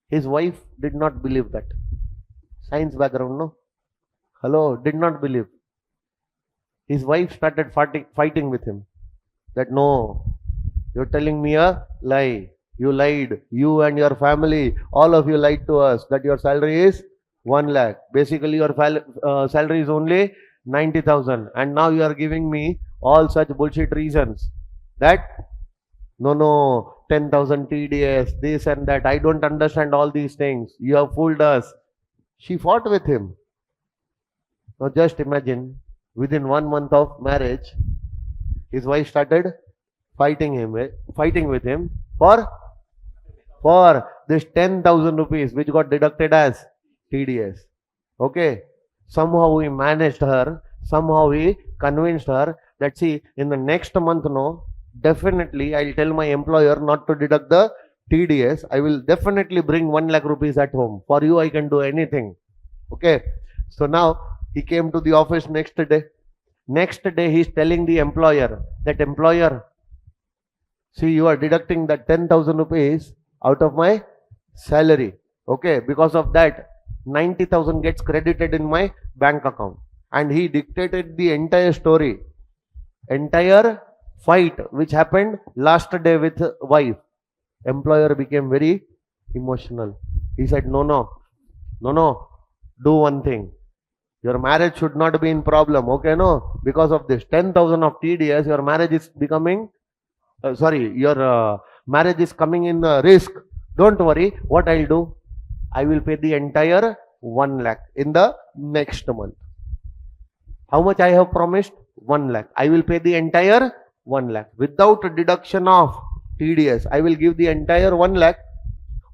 His wife did not believe that. Science background, no? Hello, did not believe. His wife started fighting with him. That no, you're telling me a lie. You lied. You and your family, all of you lied to us that your salary is 1 lakh. Basically, your salary is only 90,000. And now you are giving me all such bullshit reasons. That, no, 10,000 TDS, this and that. I don't understand all these things. You have fooled us. She fought with him. Now just imagine, within 1 month of marriage, his wife started fighting with him for this 10,000 rupees which got deducted as TDS. Okay. Somehow we managed her, somehow we convinced her that, see, in the next month, no, definitely I'll tell my employer not to deduct the TDS. I will definitely bring 1 lakh rupees at home. For you, I can do anything. Okay. So now he came to the office next day. Next day, he's telling the employer that, employer, see, you are deducting that 10,000 rupees out of my salary. Okay. Because of that, 90,000 gets credited in my bank account. And he dictated the entire story, entire fight which happened last day with wife. Employer became very emotional. He said, no, do one thing. Your marriage should not be in problem. Okay, no? Because of this 10,000 of TDS, your marriage is becoming, your marriage is coming in risk. Don't worry. What I'll do? I will pay the entire 1 lakh in the next month. How much I have promised? 1 lakh. I will pay the entire 1 lakh without deduction of TDS. I will give the entire 1 lakh.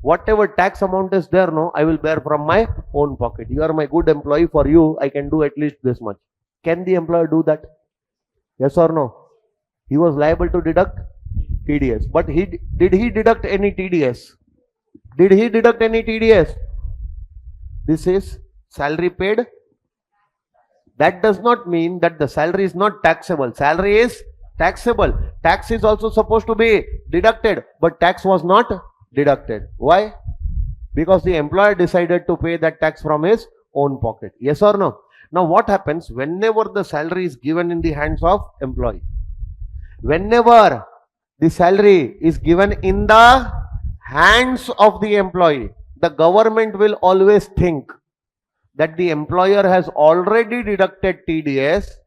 Whatever tax amount is there, no, I will bear from my own pocket. You are my good employee. For you, I can do at least this much. Can the employer do that? Yes or no? He was liable to deduct TDS. But did he deduct any TDS? Did he deduct any TDS? This is salary paid. That does not mean that the salary is not taxable. Salary is taxable. Tax is also supposed to be deducted, but tax was not deducted. Why? Because the employer decided to pay that tax from his own pocket. Yes or no? Now what happens whenever the salary is given in the hands of employee? Whenever the salary is given in the hands of the employee, the government will always think that the employer has already deducted TDS,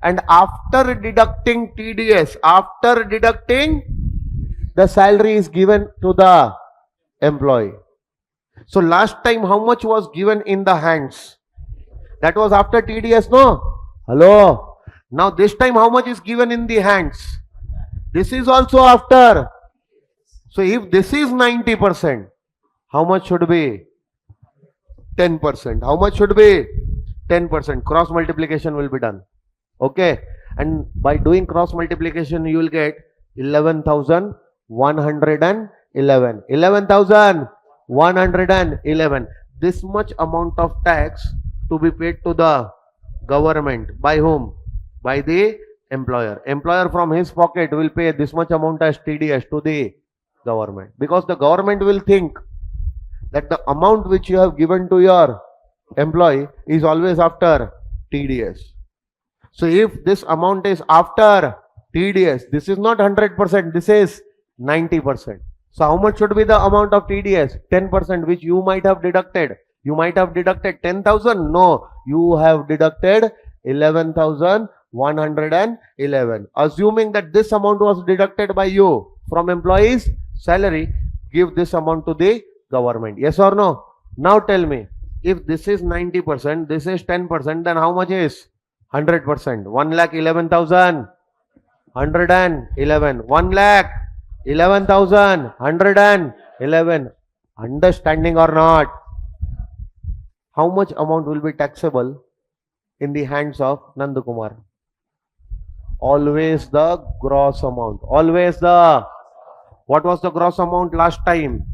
and after deducting TDS, the salary is given to the employee. So last time how much was given in the hands? That was after TDS, no? Hello? Now this time how much is given in the hands? This is also after. So if this is 90%, how much should be? 10%. How much should be? 10%. Cross multiplication will be done. Okay. And by doing cross multiplication, you will get 11,111. 11,111. This much amount of tax to be paid to the government. By whom? By the employer. Employer from his pocket will pay this much amount as TDS to the government. Because the government will think that the amount which you have given to your employee is always after TDS. So if this amount is after TDS, this is not 100%, this is 90%. So how much should be the amount of TDS? 10%, which you might have deducted. You might have deducted 10,000. No, you have deducted 11,111. Assuming that this amount was deducted by you from employee's salary, give this amount to the government. Yes or no? Now tell me, if this is 90%, this is 10%, then how much is 100%? 1,11,000. 111. 1,11,111. Understanding or not? How much amount will be taxable in the hands of Nandakumar? Always the gross amount. Always the. What was the gross amount last time?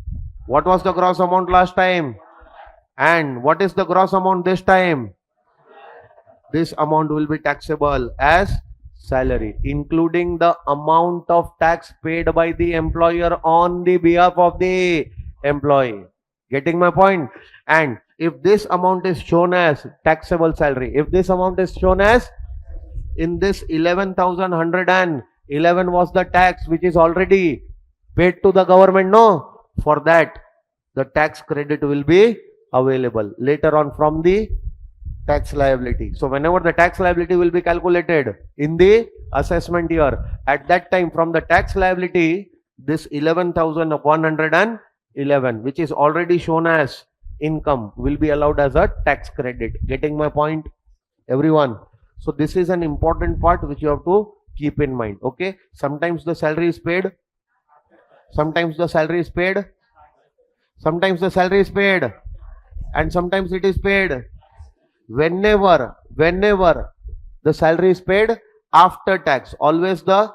What was the gross amount last time? And what is the gross amount this time? This amount will be taxable as salary, including the amount of tax paid by the employer on the behalf of the employee. Getting my point? And if this amount is shown as taxable salary, if this amount is shown as, in this 11,111 was the tax which is already paid to the government, no? For that, the tax credit will be available later on from the tax liability. So whenever the tax liability will be calculated in the assessment year, at that time from the tax liability, this 11,111, which is already shown as income, will be allowed as a tax credit. Getting my point, everyone? So this is an important part which you have to keep in mind. Okay, sometimes the salary is paid, sometimes the salary is paid, sometimes the salary is paid, and sometimes it is paid. Whenever the salary is paid after tax, always the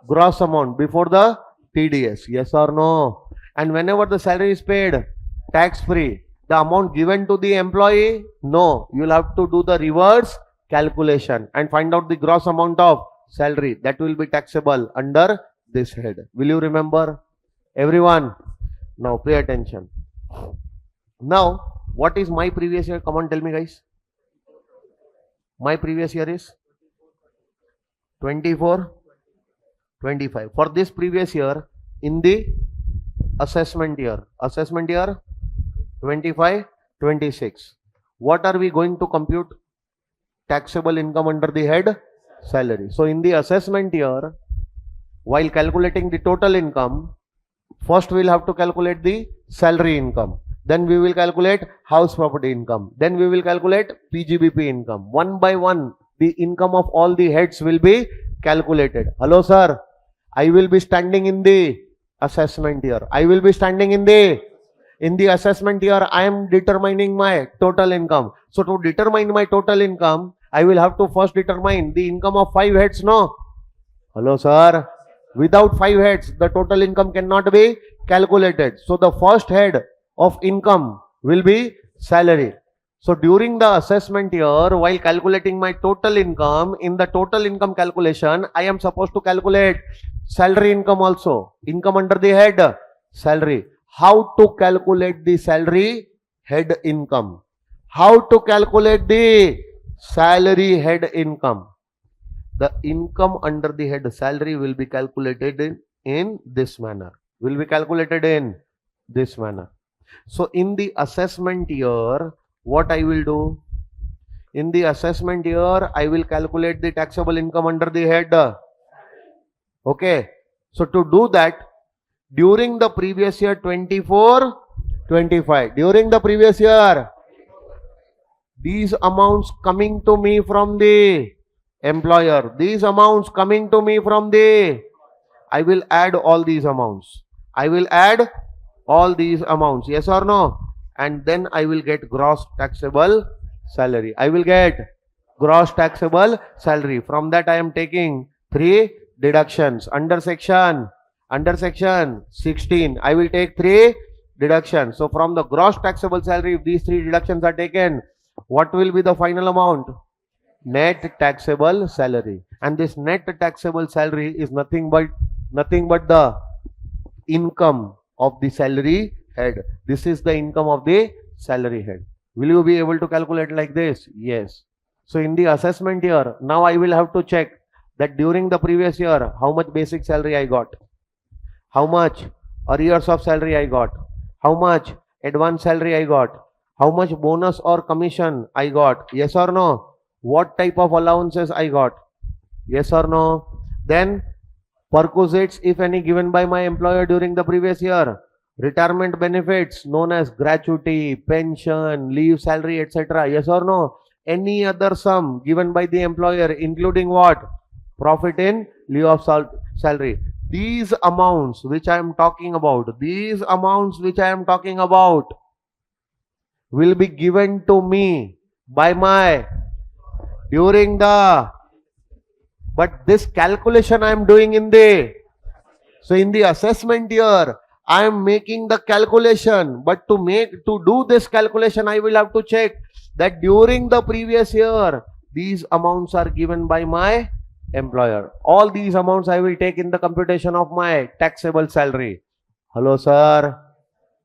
gross amount before the TDS. Yes or no? And whenever the salary is paid tax free, the amount given to the employee, no, you will have to do the reverse calculation and find out the gross amount of salary that will be taxable under this head. Will you remember? Everyone, now pay attention. Now, what is my previous year? Come on, tell me, guys. My previous year is 24, 25. For this previous year, in the assessment year 25, 26. What are we going to compute? Taxable income under the head salary. So, in the assessment year, while calculating the total income, first we will have to calculate the salary income. Then we will calculate house property income. Then we will calculate PGBP income. One by one, the income of all the heads will be calculated. Hello, sir. I will be standing in the assessment year. I will be standing in the assessment year. I am determining my total income. So to determine my total income, I will have to first determine the income of 5 heads. No. Hello, sir. Without 5 heads, the total income cannot be calculated. So the first head of income will be salary. So during the assessment year, while calculating my total income, in the total income calculation, I am supposed to calculate salary income also. Income under the head salary. How to calculate the salary head income? How to calculate the salary head income? The income under the head salary will be calculated in this manner. Will be calculated in this manner. So in the assessment year, what I will do? In the assessment year, I will calculate the taxable income under the head. Okay. So to do that, during the previous year 24, 25, during the previous year, these amounts coming to me from the employer, these amounts coming to me from the, I will add all these amounts. I will add all these amounts. Yes or no? And then I will get gross taxable salary. I will get gross taxable salary. From that I am taking 3 deductions. Under section 16, I will take 3 deductions. So from the gross taxable salary, if these 3 deductions are taken, what will be the final amount? Net taxable salary. And this net taxable salary is nothing but the income of the salary head. This is the income of the salary head. Will you be able to calculate like this? Yes. So in the assessment year, now I will have to check that during the previous year, how much basic salary I got, how much arrears of salary I got, how much advance salary I got, how much bonus or commission I got. Yes or no? What type of allowances I got. Yes or no? Then perquisites, if any, given by my employer during the previous year. Retirement benefits known as gratuity, pension, leave salary, etc. Yes or no? Any other sum given by the employer, including what? Profit in lieu of salary. These amounts which I am talking about, will be given to me by my during the, but this calculation I am doing in the, so in the assessment year, I am making the calculation, but to do this calculation, I will have to check that during the previous year, these amounts are given by my employer. All these amounts I will take in the computation of my taxable salary. Hello, sir.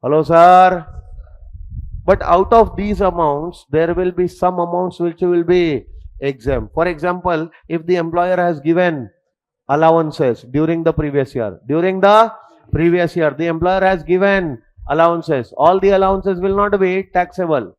Hello, sir. But out of these amounts, there will be some amounts which will be exempt. For example, if the employer has given allowances during the previous year, the employer has given allowances. All the allowances will not be taxable.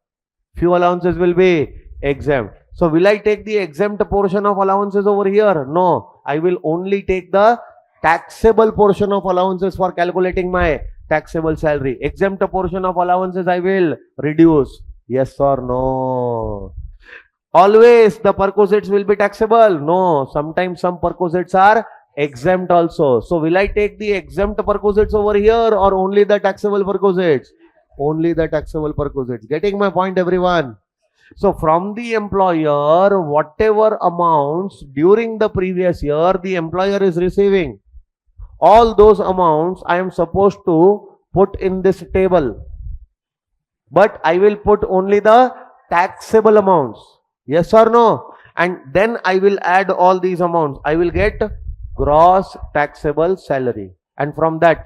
Few allowances will be exempt. So will I take the exempt portion of allowances over here? No. I will only take the taxable portion of allowances for calculating my taxable salary. Exempt portion of allowances I will reduce. Yes or no? Always the perquisites will be taxable. No. Sometimes some perquisites are exempt also. So will I take the exempt perquisites over here or only the taxable perquisites? Only the taxable perquisites. Getting my point, everyone? So from the employer, whatever amounts during the previous year the employer is receiving, all those amounts I am supposed to put in this table. But I will put only the taxable amounts. Yes or no? And then I will add all these amounts. I will get gross taxable salary. And from that,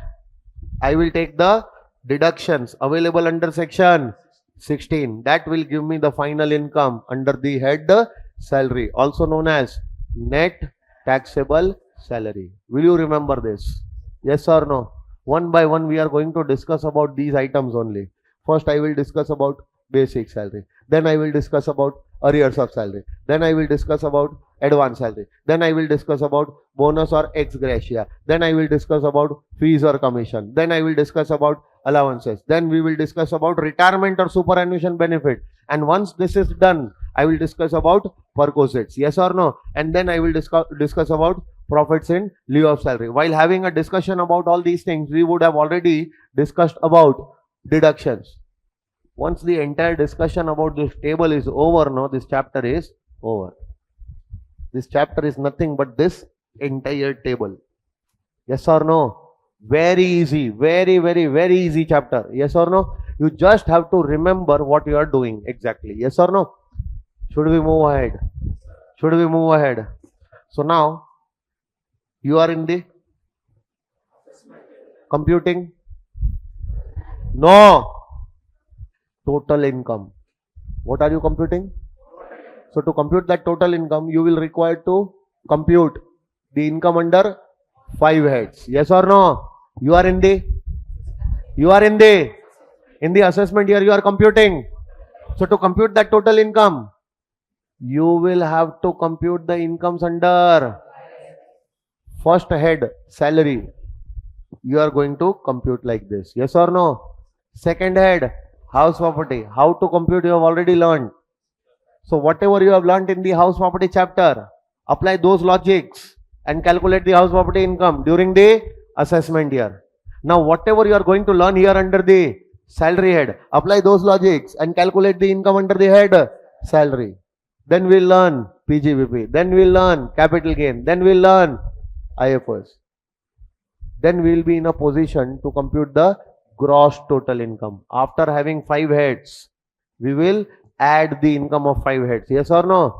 I will take the deductions available under section 16. That will give me the final income under the head salary, also known as net taxable salary. Will you remember this? Yes or no? One by one we are going to discuss about these items only. First I will discuss about basic salary. Then I will discuss about arrears of salary. Then I will discuss about advance salary. Then I will discuss about bonus or ex gratia. Then I will discuss about fees or commission. Then I will discuss about allowances. Then we will discuss about retirement or superannuation benefit. And once this is done, I will discuss about perquisites. Yes or no? And then I will discuss about profits in lieu of salary. While having a discussion about all these things, we would have already discussed about deductions. Once the entire discussion about this table is over, now this chapter is over. This chapter is nothing but this entire table. Yes or no? Very easy, very easy chapter. Yes or no? You just have to remember what you are doing exactly. Yes or no? Should we move ahead? Should we move ahead? So now you are in the computing. No. Total income. What are you computing? So to compute that total income, you will require to compute the income under 5 heads. Yes or no? You are in the assessment year, you are computing. So to compute that total income, you will have to compute the incomes under first head, salary. You are going to compute like this. Yes or no? Second head, house property. How to compute you have already learned. So whatever you have learned in the house property chapter, apply those logics and calculate the house property income during the assessment year. Now whatever you are going to learn here under the salary head, apply those logics and calculate the income under the head salary. Then we'll learn PGBP. Then we'll learn capital gain. Then we'll learn IFRS. Then we'll be in a position to compute the gross total income. After having 5 heads, we will add the income of 5 heads. Yes or no?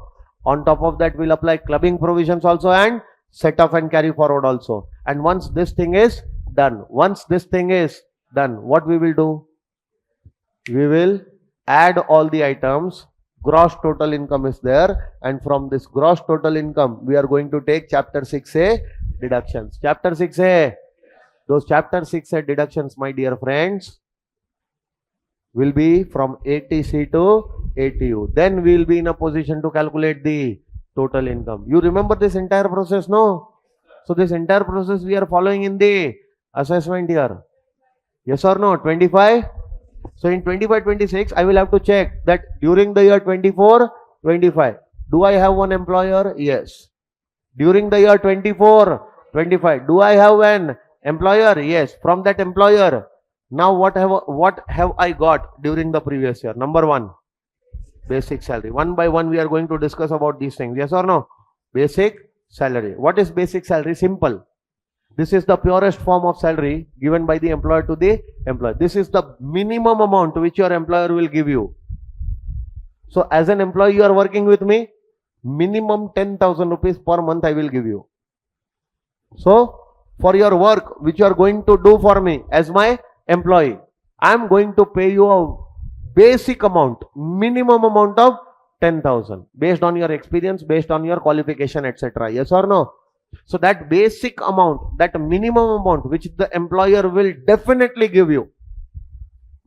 On top of that, we'll apply clubbing provisions also and set off and carry forward also. And once this thing is done, what we will do? We will add all the items. Gross total income is there, and from this gross total income, we are going to take chapter 6A deductions. Chapter 6A. Those chapter 6A deductions, my dear friends, will be from ATC to ATU. Then we will be in a position to calculate the total income. You remember this entire process, no? So this entire process we are following in the assessment year. Yes or no? 25. So in 25-26, I will have to check that during the year 24-25, do I have one employer? Yes. During the year 24-25, do I have an employer? Yes. From that employer, now what have I got during the previous year? Number 1, basic salary. One by one we are going to discuss about these things. Yes or no? Basic salary. What is basic salary? Simple. This is the purest form of salary given by the employer to the employee. This is the minimum amount which your employer will give you. So as an employee, you are working with me, minimum 10,000 rupees per month I will give you. So for your work which you are going to do for me as my employee, I am going to pay you a basic amount, minimum amount of 10,000 based on your experience, based on your qualification, etc. Yes or no? So that basic amount, that minimum amount which the employer will definitely give you,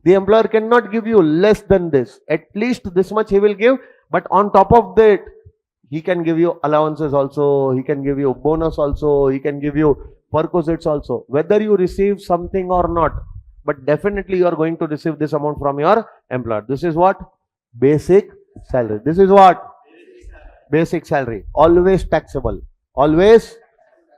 the employer cannot give you less than this. At least this much he will give, but on top of that, he can give you allowances also, he can give you bonus also, he can give you perquisites also. Whether you receive something or not, but definitely you are going to receive this amount from your employer. This is what? Basic salary. This is what? Basic salary. Always taxable. Always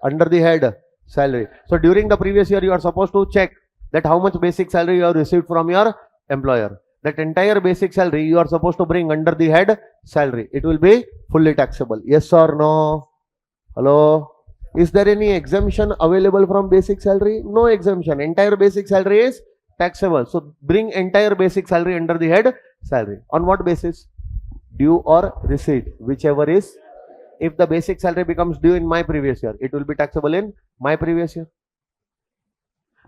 under the head salary. So during the previous year, you are supposed to check that how much basic salary you have received from your employer. that entire basic salary you are supposed to bring under the head salary. It will be fully taxable. Yes or no? Hello? Is there any exemption available from basic salary? No exemption. Entire basic salary is taxable. So bring entire basic salary under the head salary. On what basis? Due or receipt, whichever is. If the basic salary becomes due in my previous year, it will be taxable in my previous year.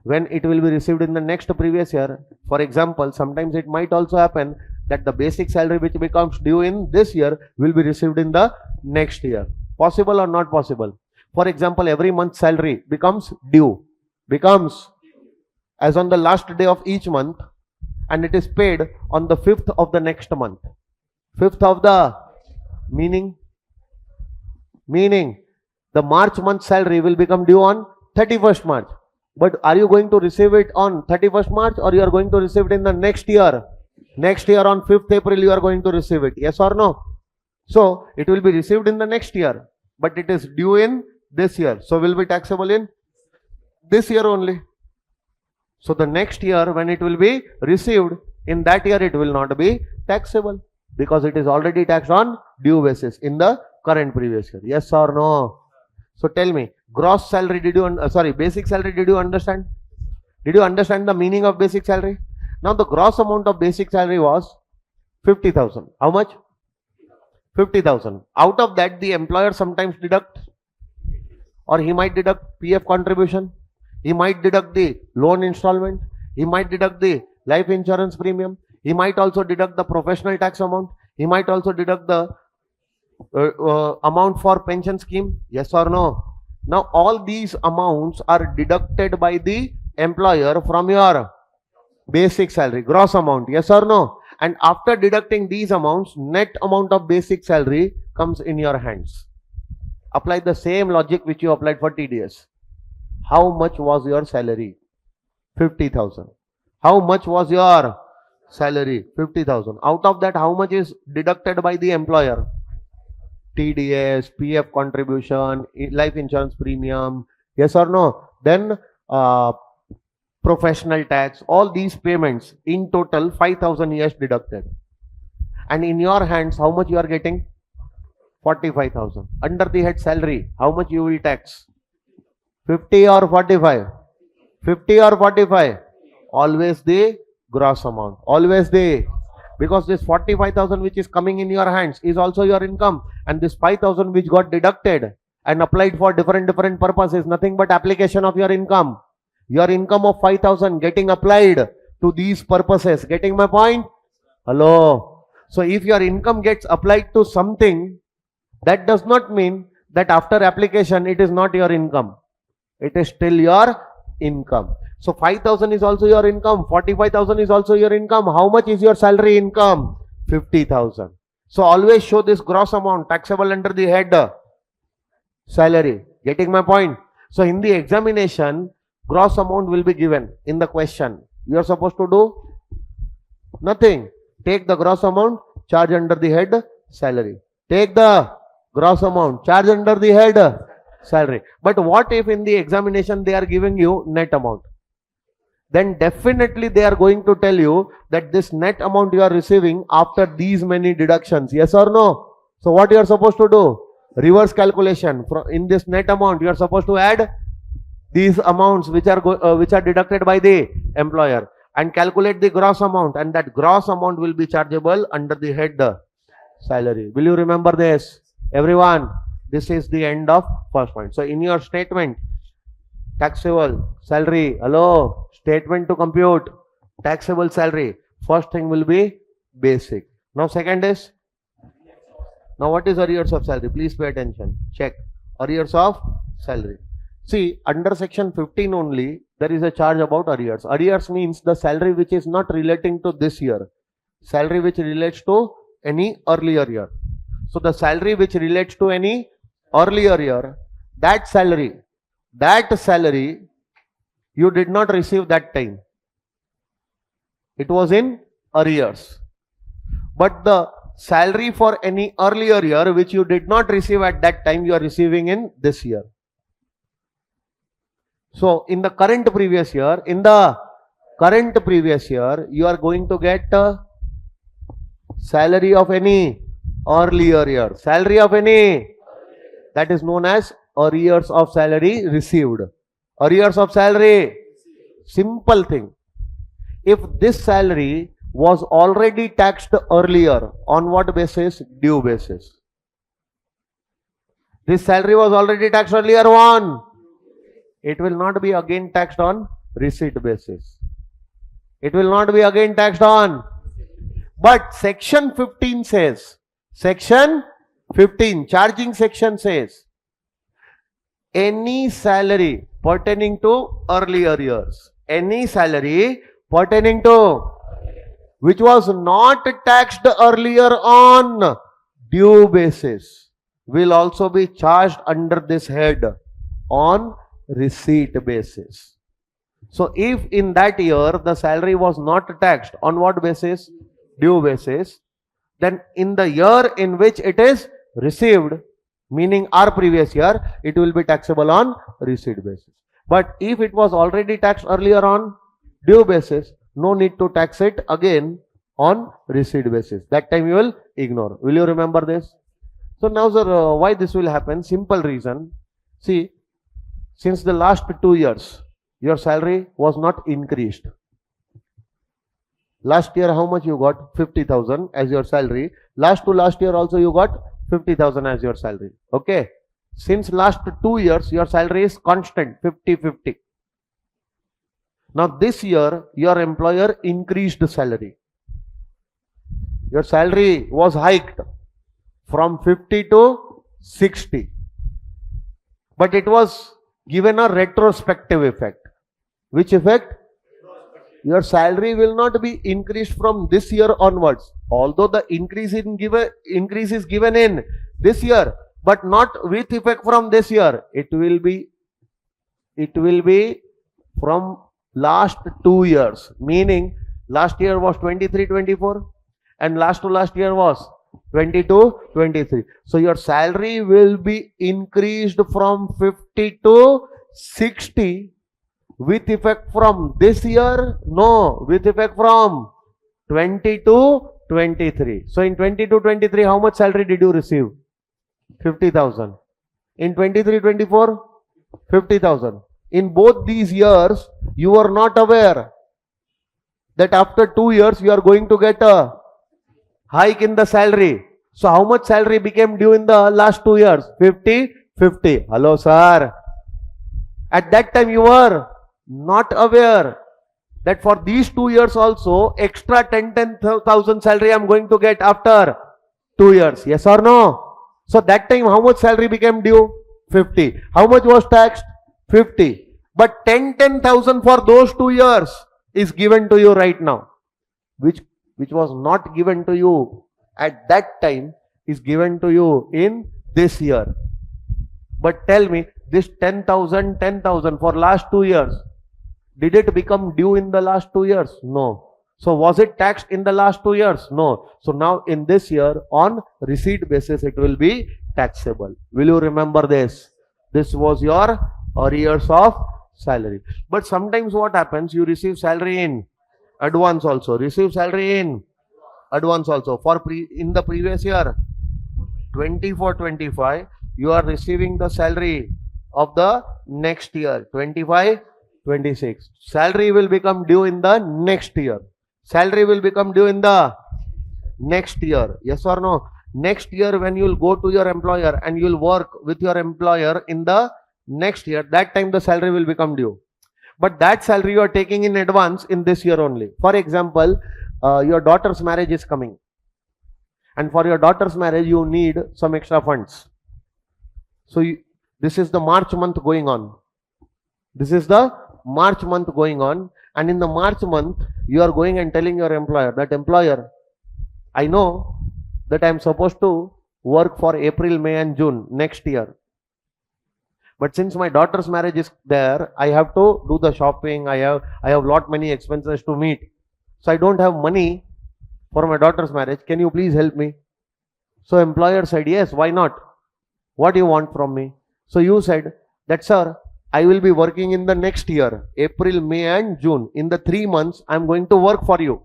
When it will be received in the next previous year, for example, sometimes it might also happen that the basic salary which becomes due in this year will be received in the next year. Possible or not possible? For example, every month salary becomes due, becomes as on the last day of each month, and it is paid on the 5th of the next month. 5th of the meaning the March month salary will become due on 31st March. But are you going to receive it on 31st March or you are going to receive it in the next year? Next year on 5th April you are going to receive it. Yes or no? So it will be received in the next year, but it is due in this year. So will be taxable in this year only. So the next year when it will be received, in that year it will not be taxable because it is already taxed on due basis in the current previous year. Yes or no? So tell me, gross salary basic salary, did you understand? Did you understand the meaning of basic salary? Now the gross amount of basic salary was 50,000. How much? 50,000. Out of that the employer sometimes deduct, or he might deduct PF contribution, he might deduct the loan installment, he might deduct the life insurance premium, he might also deduct the professional tax amount, he might also deduct the amount for pension scheme. Yes or no? Now all these amounts are deducted by the employer from your basic salary, gross amount. Yes or no? And after deducting these amounts, net amount of basic salary comes in your hands. Apply the same logic which you applied for TDS. How much was your salary? 50,000. How much was your salary? 50,000. Out of that, how much is deducted by the employer? TDS, PF contribution, life insurance premium. Yes or no? Then professional tax, all these payments, in total 5,000 years deducted. And in your hands, how much you are getting? 45,000. Under the head salary, how much you will tax? 50 or 45? 50 or 45? Always the gross amount. Always the, because this 45,000 which is coming in your hands is also your income, and this 5,000 which got deducted and applied for different purposes, nothing but application of your income. Your income of 5,000 getting applied to these purposes. Getting my point? Hello. So if your income gets applied to something, that does not mean that after application it is not your income. It is still your income. So 5,000 is also your income. 45,000 is also your income. How much is your salary income? 50,000. So always show this gross amount taxable under the head salary. Getting my point? So in the examination, gross amount will be given in the question. You are supposed to do nothing. Take the gross amount, charge under the head salary. Take the gross amount, charge under the head salary. But what if in the examination they are giving you net amount? Then definitely they are going to tell you that this net amount you are receiving after these many deductions. Yes or no? So what you are supposed to do? Reverse calculation. In this net amount you are supposed to add these amounts which are deducted by the employer and calculate the gross amount, and that gross amount will be chargeable under the head salary. Will you remember this? Everyone, this is the end of first point. So in your statement, taxable salary, hello, statement to compute taxable salary, first thing will be basic. Now second is, now what is arrears of salary? Please pay attention. Check arrears of salary. See, under section 15 only, there is a charge about arrears. Arrears means the salary which is not relating to this year. Salary which relates to any earlier year. So the salary which relates to any earlier year, that salary you did not receive that time. It was in arrears. But the salary for any earlier year which you did not receive at that time, you are receiving in this year. So in the current previous year, current previous year, you are going to get salary of any earlier year. Salary of any, that is known as arrears of salary received. Arrears of salary, simple thing. If this salary was already taxed earlier, on what basis? Due basis. This salary was already taxed earlier on. It will not be again taxed on receipt basis. It will not be again taxed on. But section 15 says, section 15, charging section says, any salary pertaining to earlier years, any salary pertaining to which was not taxed earlier on due basis will also be charged under this head on receipt basis. So if in that year the salary was not taxed on what basis? Due basis, then in the year in which it is received, meaning our previous year, it will be taxable on receipt basis. But if it was already taxed earlier on due basis, no need to tax it again on receipt basis. That time you will ignore. Will you remember this? So now sir, why this will happen? Simple reason. See, since the last 2 years, your salary was not increased. Last year how much you got? 50,000 as your salary. Last to last year also you got 50,000 as your salary. Okay. Since last 2 years, your salary is constant, 50-50. Now this year, your employer increased the salary. Your salary was hiked from 50 to 60. But it was given a retrospective effect. Which effect? Your salary will not be increased from this year onwards. Although the increase is given in this year, but not with effect from this year. It will be from last 2 years. Meaning last year was 23-24 and last to last year was 22-23. So your salary will be increased from 50 to 60 with effect from this year? No, with effect from 22-23. So in 22-23, how much salary did you receive? 50,000. In 23-24, 50,000. In both these years, you were not aware that after 2 years, you are going to get a hike in the salary. So how much salary became due in the last 2 years? 50-50. Hello, sir. At that time, you were not aware that for these 2 years also, extra 10,000 salary I am going to get after 2 years. Yes or no? So that time, how much salary became due? 50. How much was taxed? 50. But 10,000 for those 2 years is given to you right now. Which was not given to you at that time is given to you in this year. But tell me, this 10,000 for last 2 years, did it become due in the last 2 years? No. So was it taxed in the last 2 years? No. So now in this year, on receipt basis, it will be taxable. Will you remember this? This was your arrears of salary. But sometimes what happens, you receive salary in advance also. Receive salary in advance also. In the previous year, 24-25, you are receiving the salary of the next year, 25-26. Salary will become due in the next year. Salary will become due in the next year. Yes or no? Next year when you will go to your employer and you will work with your employer in the next year, that time the salary will become due. But that salary you are taking in advance in this year only. For example, your daughter's marriage is coming. And for your daughter's marriage, you need some extra funds. So this is the March month going on. This is the March month going on. And in the March month, you are going and telling your employer that, employer, I know that I am supposed to work for April, May and June next year. But since my daughter's marriage is there, I have to do the shopping. I have lot many expenses to meet. So I don't have money for my daughter's marriage. Can you please help me? So employer said, yes, why not? What do you want from me? So you said that, sir, I will be working in the next year, April, May and June. In the 3 months, I am going to work for you.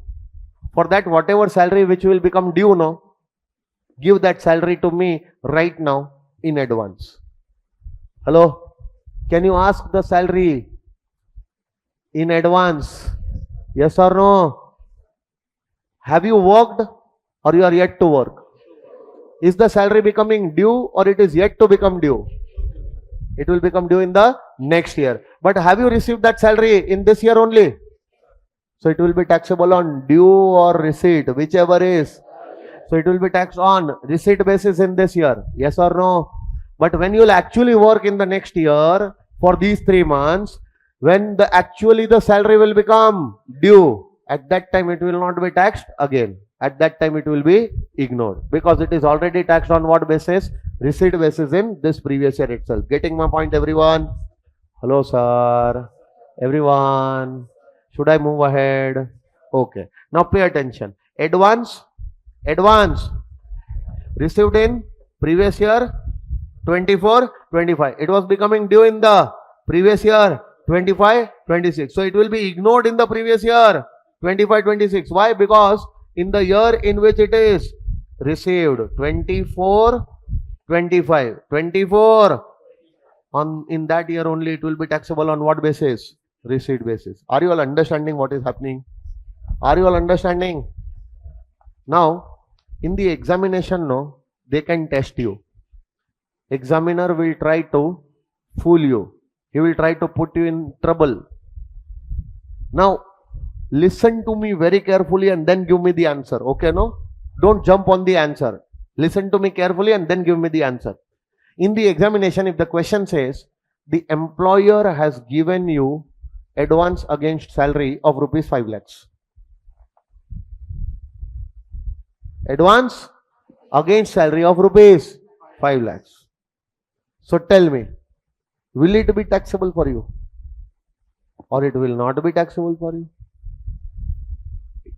For that, whatever salary which will become due now, give that salary to me right now in advance. Hello? Can you ask the salary in advance? Yes or no? Have you worked or you are yet to work? Is the salary becoming due or it is yet to become due? It will become due in the next year. But have you received that salary in this year only? So it will be taxable on due or receipt, whichever is. So it will be taxed on receipt basis in this year. Yes or no? But when you will actually work in the next year for these 3 months, when the salary will become due, at that time it will not be taxed again. At that time it will be ignored because it is already taxed on what basis? Receipt basis in this previous year itself. Getting my point, everyone? Hello, sir. Everyone. Should I move ahead? Okay. Now pay attention. Advance received in previous year 24-25. It was becoming due in the previous year 25-26. So it will be ignored in the previous year 25-26. Why? Because in the year in which it is received 24-25, 24 in that year only it will be taxable on what basis? Receipt basis. Are you all understanding what is happening? Are you all understanding? Now in the examination, no, they can test you. Examiner will try to fool you. He will try to put you in trouble. Now listen to me very carefully and then give me the answer. Okay, no? Don't jump on the answer. Listen to me carefully and then give me the answer. In the examination, if the question says, the employer has given you advance against salary of rupees 5 lakhs. Advance against salary of rupees 5 lakhs. So tell me, will it be taxable for you? Or it will not be taxable for you?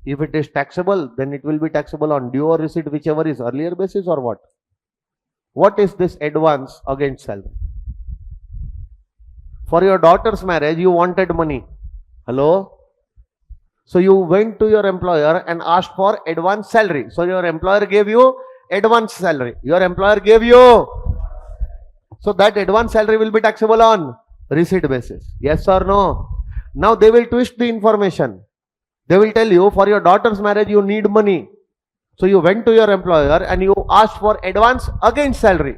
If it is taxable, then it will be taxable on due or receipt, whichever is earlier basis, or what? What is this advance against salary? For your daughter's marriage, you wanted money. Hello? So you went to your employer and asked for advance salary. So your employer gave you advance salary. Your employer gave you. So that advance salary will be taxable on receipt basis. Yes or no? Now they will twist the information. They will tell you, for your daughter's marriage you need money. So you went to your employer and you asked for advance against salary.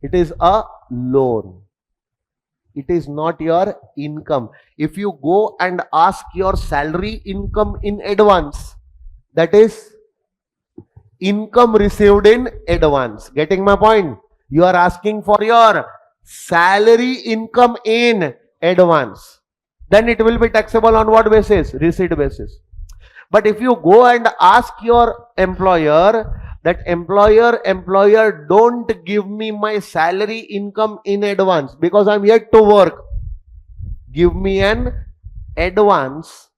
It is a loan. It is not your income. If you go and ask your salary income in advance, that is income received in advance. Getting my point? You are asking for your salary income in advance. Then it will be taxable on what basis? Receipt basis. But if you go and ask your employer that employer, don't give me my salary income in advance because I am yet to work. Give me an advance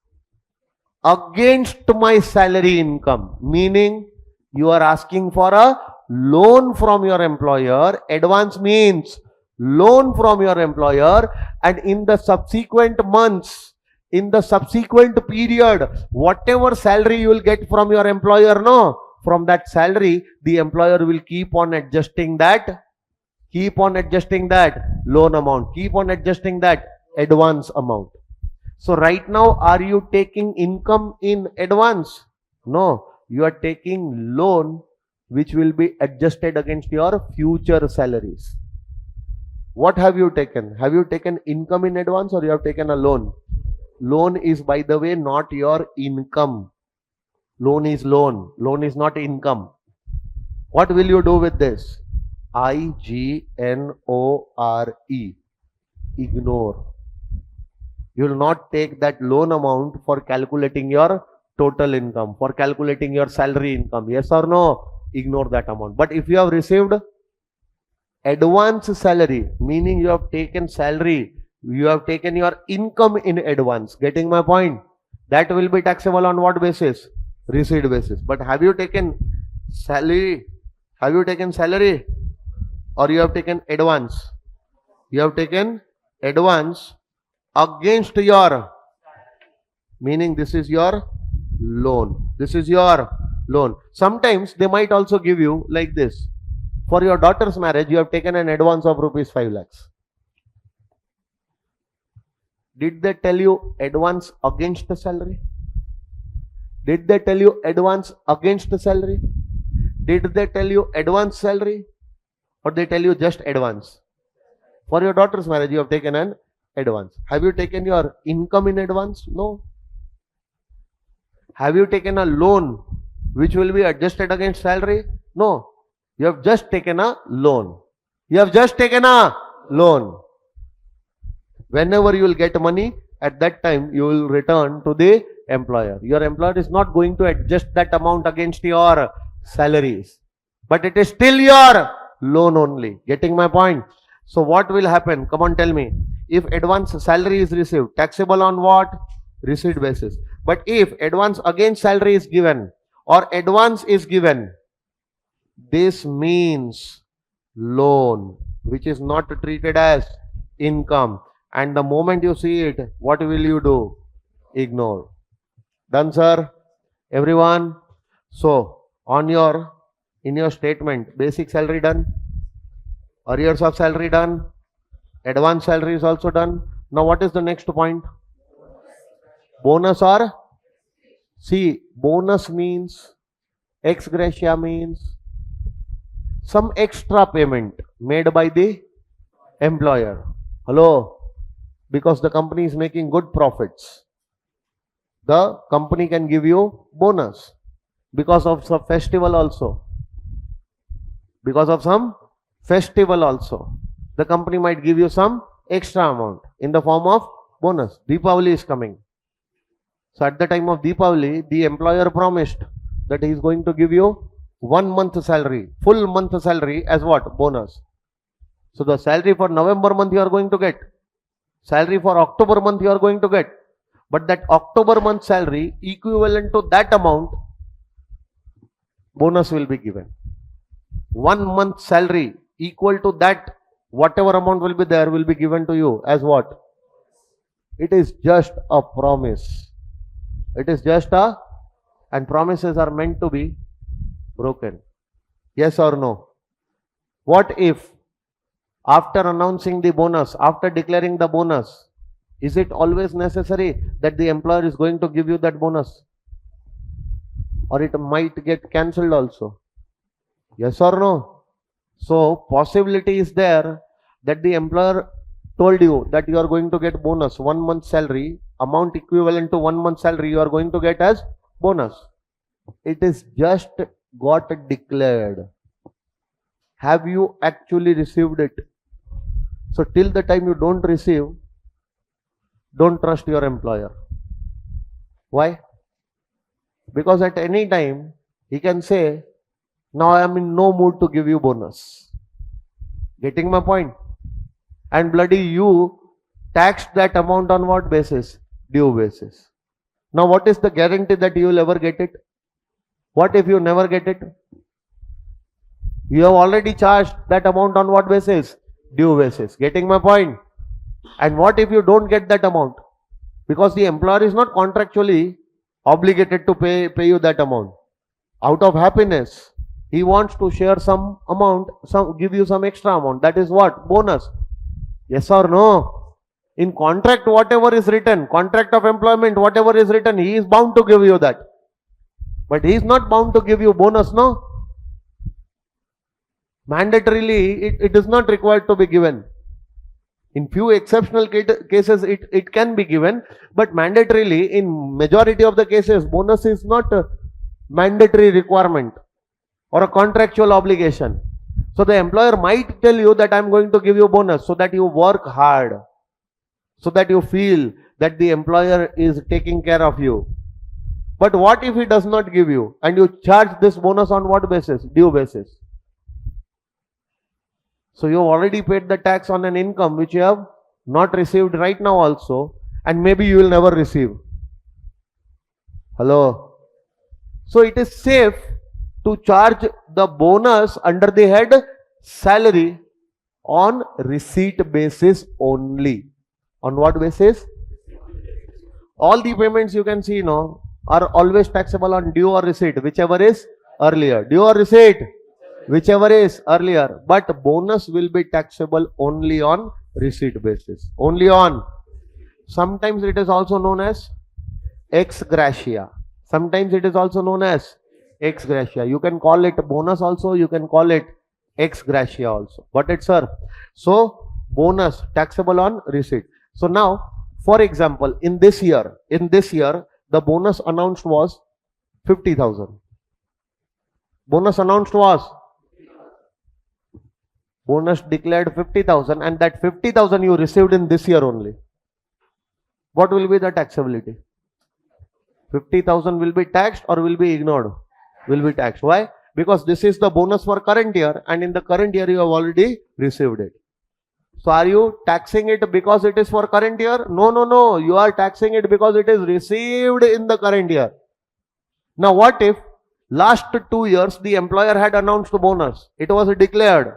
against my salary income. Meaning you are asking for a loan from your employer. Advance means loan from your employer, and in the subsequent months, in the subsequent period, whatever salary you will get from your employer, no, from that salary, the employer will keep on adjusting that loan amount, keep on adjusting that advance amount. So right now, are you taking income in advance? No, you are taking loan which will be adjusted against your future salaries. What have you taken? Have you taken income in advance or you have taken a loan? Loan is, by the way, not your income. Loan is loan. Loan is not income. What will you do with this? IGNORE. Ignore. You will not take that loan amount for calculating your total income, for calculating your salary income. Yes or no? Ignore that amount. But if you have received advance salary, meaning you have taken salary, you have taken your income in advance. Getting my point? That will be taxable on what basis? Receipt basis. But have you taken salary? Have you taken salary? or you have taken advance. You have taken advance against your, meaning this is your loan. This is your loan. Sometimes they might also give you like this. For your daughter's marriage, you have taken an advance of rupees 5 lakhs. Did they tell you advance against the salary? Did they tell you advance against the salary? Did they tell you advance salary? Or they tell you just advance? For your daughter's marriage, you have taken an advance. Have you taken your income in advance? No. Have you taken a loan which will be adjusted against salary? No. You have just taken a loan. You have just taken a loan. Whenever you will get money, at that time you will return to the employer. Your employer is not going to adjust that amount against your salaries. But it is still your loan only. Getting my point? So what will happen? Come on, tell me. If advance salary is received, taxable on what? Receipt basis. But if advance against salary is given or advance is given, this means loan, which is not treated as income. And the moment you see it, what will you do? Ignore. Done, sir? Everyone? So, in your statement, basic salary done, arrears of salary done, advance salary is also done. Now, what is the next point? Bonus or? See, bonus means, ex gratia means some extra payment made by the employer. Hello? Because the company is making good profits. The company can give you bonus because of some festival also. Because of some festival also. The company might give you some extra amount in the form of bonus. Deepavali is coming. So at the time of Deepavali, the employer promised that he is going to give you 1 month salary, full month salary as what? Bonus. So the salary for November month you are going to get. Salary for October month you are going to get. But that October month salary equivalent to that amount, bonus will be given. 1 month salary equal to that, whatever amount will be there will be given to you as what? It is just a promise. It is just a, and promises are meant to be broken. Yes or no? What if after announcing the bonus, after declaring the bonus, is it always necessary that the employer is going to give you that bonus? Or it might get cancelled also? Yes or no? So, possibility is there that the employer told you that you are going to get bonus, 1 month salary, amount equivalent to 1 month salary you are going to get as bonus. It is just got declared. Have you actually received it? So till the time you don't receive, don't trust your employer. Why? Because at any time he can say, now I am in no mood to give you bonus. Getting my point? And bloody you taxed that amount on what basis? Due basis. Now what is the guarantee that you will ever get it? What if you never get it? You have already charged that amount on what basis? Due basis. Getting my point? And what if you don't get that amount? Because the employer is not contractually obligated to pay you that amount. Out of happiness, he wants to share some amount, give you some extra amount. That is what? Bonus. Yes or no? In contract, whatever is written, contract of employment, whatever is written, he is bound to give you that. But he is not bound to give you bonus, no? Mandatorily, it is not required to be given. In few exceptional cases, it can be given, but mandatorily, in majority of the cases, bonus is not a mandatory requirement or a contractual obligation. So the employer might tell you that I am going to give you bonus so that you work hard, so that you feel that the employer is taking care of you. But what if he does not give you and you charge this bonus on what basis? Due basis. So you have already paid the tax on an income which you have not received right now also, and maybe you will never receive. Hello? So it is safe to charge the bonus under the head salary On receipt basis only. On what basis? All the payments you can see now are always taxable on due or receipt, whichever is earlier. Due or receipt, whichever is earlier. But bonus will be taxable only on receipt basis. Only on. Sometimes it is also known as ex gratia. Sometimes it is also known as ex gratia. You can call it bonus also. You can call it ex gratia also. Got it, sir? So bonus taxable on receipt. So now, for example, in this year, the bonus announced was 50,000. Bonus announced was, bonus declared 50,000, and that 50,000 you received in this year only. What will be the taxability? 50,000 will be taxed or will be ignored? Will be taxed. Why? Because this is the bonus for current year, and in the current year you have already received it. So are you taxing it because it is for current year? No, no, no. You are taxing it because it is received in the current year. Now what if last 2 years the employer had announced bonus? It was declared,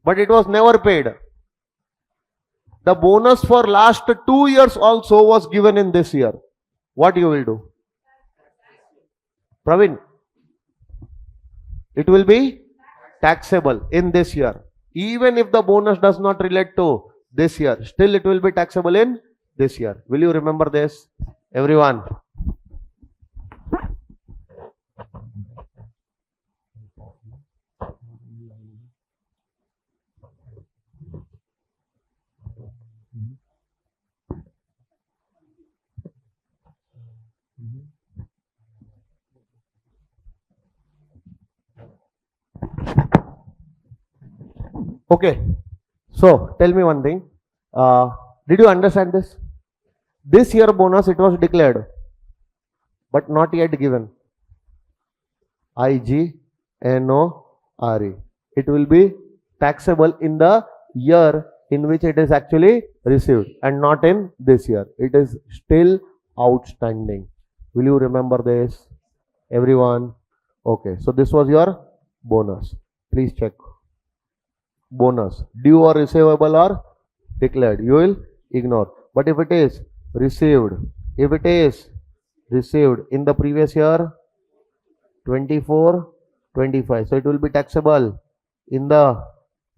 but it was never paid. The bonus for last 2 years also was given in this year. What you will do? Praveen, it will be taxable in this year. Even if the bonus does not relate to this year, still it will be taxable in this year. Will you remember this, everyone? Okay, so tell me one thing. Did you understand this? This year bonus, it was declared, but not yet given. IGNORE. It will be taxable in the year in which it is actually received, and not in this year. It is still outstanding. Will you remember this, everyone? Okay, so this was your bonus. Please check. Bonus, due or receivable or declared, you will ignore. But if it is received, if it is received in the previous year 24, 25, so it will be taxable in the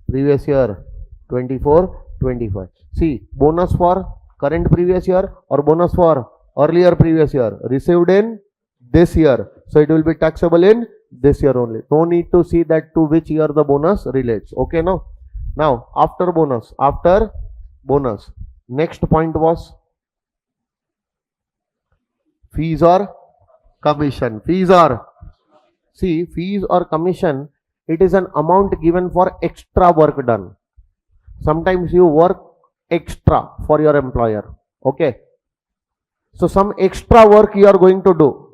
previous year 24, 25. See, bonus for current previous year or bonus for earlier previous year, received in this year, so it will be taxable in this year only. No need to see that to which year the bonus relates. Okay, no? Now, after bonus, next point was fees or commission. Fees or, see, fees or commission, it is an amount given for extra work done. Sometimes you work extra for your employer. Okay. So some extra work you are going to do.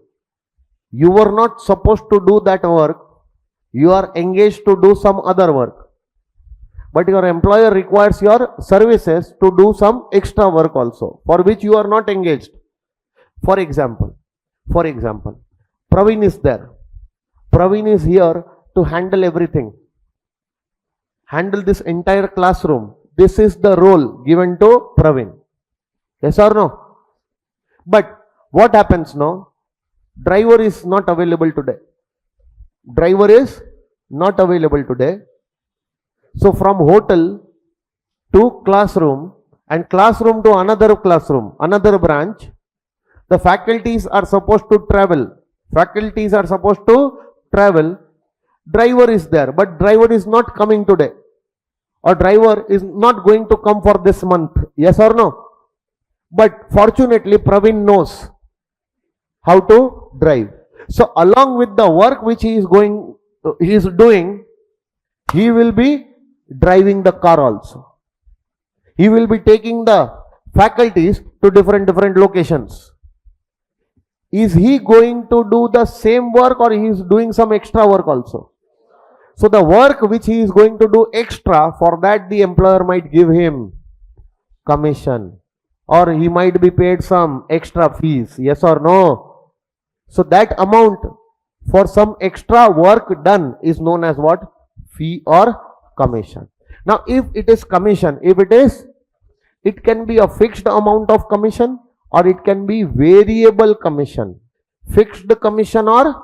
You were not supposed to do that work. You are engaged to do some other work. But your employer requires your services to do some extra work also, for which you are not engaged. For example, Praveen is there. Praveen is here to handle everything. Handle this entire classroom. This is the role given to Praveen. Yes or no? But what happens now? Driver is not available today. Driver is not available today. So from hotel to classroom, and classroom to another classroom, another branch, the faculties are supposed to travel. Faculties are supposed to travel. Driver is there, but driver is not coming today. Or driver is not going to come for this month. Yes or no? But fortunately, Praveen knows how to drive. So along with the work which he is doing, he will be driving the car also. He will be taking the faculties to different locations. Is he going to do the same work, or he is doing some extra work also? So the work which he is going to do extra, for that the employer might give him commission, or he might be paid some extra fees. Yes or no? So that amount for some extra work done is known as what? Fee or commission. Now if it is commission, it can be a fixed amount of commission or it can be variable commission. Fixed commission or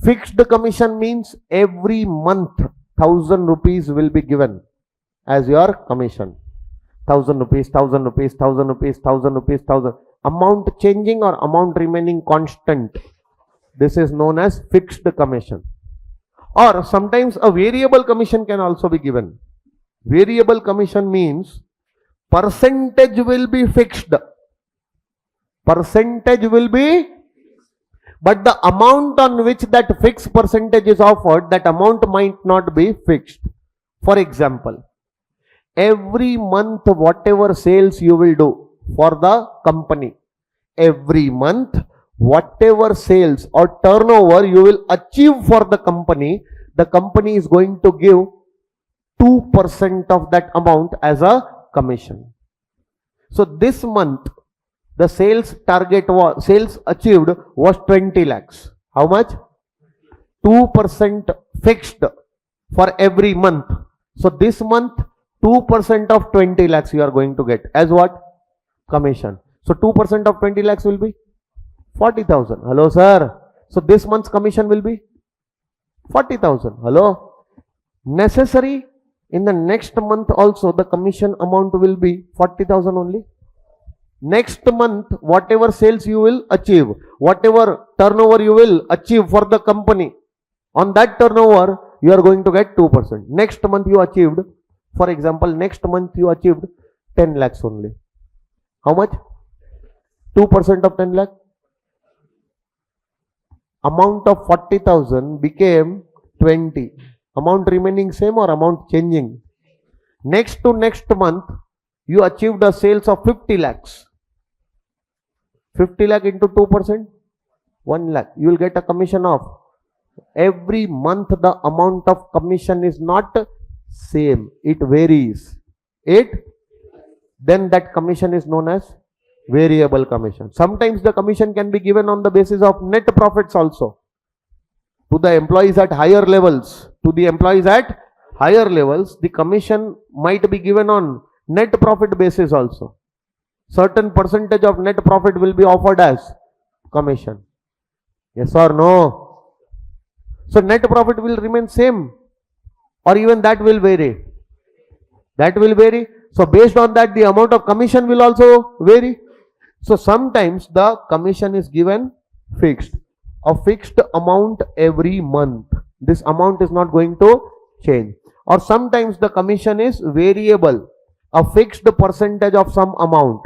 fixed commission means every month 1000 rupees will be given as your commission. 1000 rupees, 1000 rupees, 1000 rupees, 1000 rupees, 1000. Amount changing or amount remaining constant. This is known as fixed commission. Or sometimes a variable commission can also be given. Variable commission means percentage will be fixed. Percentage will be, but the amount on which that fixed percentage is offered, that amount might not be fixed. For example, every month whatever sales you will do for the company, every month whatever sales or turnover you will achieve for the company is going to give 2% of that amount as a commission. So this month the sales target was, sales achieved was 20 lakhs. How much? 2% fixed for every month. So this month 2% of 20 lakhs you are going to get as what? Commission. So 2% of 20 lakhs will be 40,000. Hello sir. So this month's commission will be 40,000. Hello. Necessary in the next month also the commission amount will be 40,000 only. Next month whatever sales you will achieve, whatever turnover you will achieve for the company, on that turnover you are going to get 2%. Next month you achieved, for example, next month you achieved 10 lakhs only. How much? 2% of 10 lakh. Amount of 40,000 became 20. Amount remaining same or amount changing? Next to next month you achieved a sales of 50 lakhs. 50 lakh into 2%, 1 lakh. You will get a commission of. Every month the amount of commission is not same. It varies. Then that commission is known as variable commission. Sometimes the commission can be given on the basis of net profits also. To the employees at higher levels. The commission might be given on net profit basis also. Certain percentage of net profit will be offered as commission. Yes or no? So net profit will remain same or even that will vary. That will vary. So based on that the amount of commission will also vary. So sometimes the commission is given fixed. A fixed amount every month. This amount is not going to change. Or sometimes the commission is variable. A fixed percentage of some amount.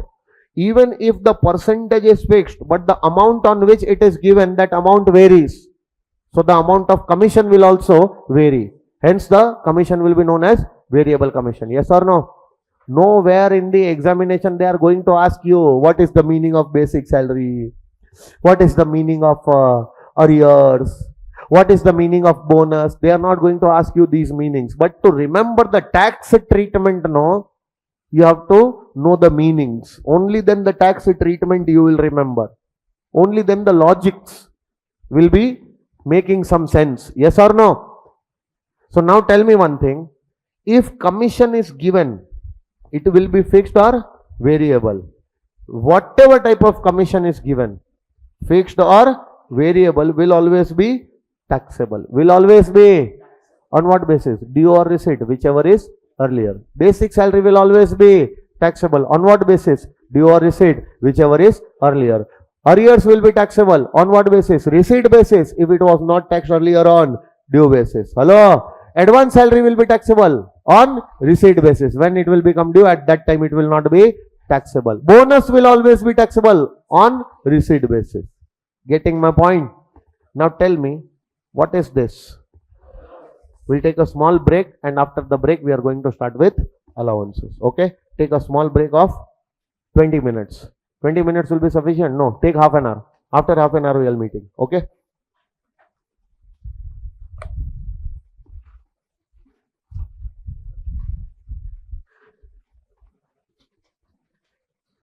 Even if the percentage is fixed, but the amount on which it is given, that amount varies. So the amount of commission will also vary. Hence the commission will be known as variable commission. Yes or no? Nowhere in the examination they are going to ask you what is the meaning of basic salary, what is the meaning of arrears, what is the meaning of bonus. They are not going to ask you these meanings. But to remember the tax treatment, no, you have to know the meanings. Only then the tax treatment you will remember. Only then the logics will be making some sense. Yes or no? So now tell me one thing. If commission is given, it will be fixed or variable. Whatever type of commission is given, fixed or variable, will always be taxable. Will always be on what basis? Due or receipt, whichever is earlier. Basic salary will always be taxable. On what basis? Due or receipt, whichever is earlier. Arrears will be taxable. On what basis? Receipt basis, if it was not taxed earlier on due basis. Hello? Advance salary will be taxable on receipt basis. When it will become due, at that time it will not be taxable. Bonus will always be taxable on receipt basis. Getting my point? Now tell me, what is this? We'll take a small break, and after the break we are going to start with allowances. Okay? Take a small break of 20 minutes. 20 minutes will be sufficient? No, take half an hour. After half an hour we are meeting. Okay?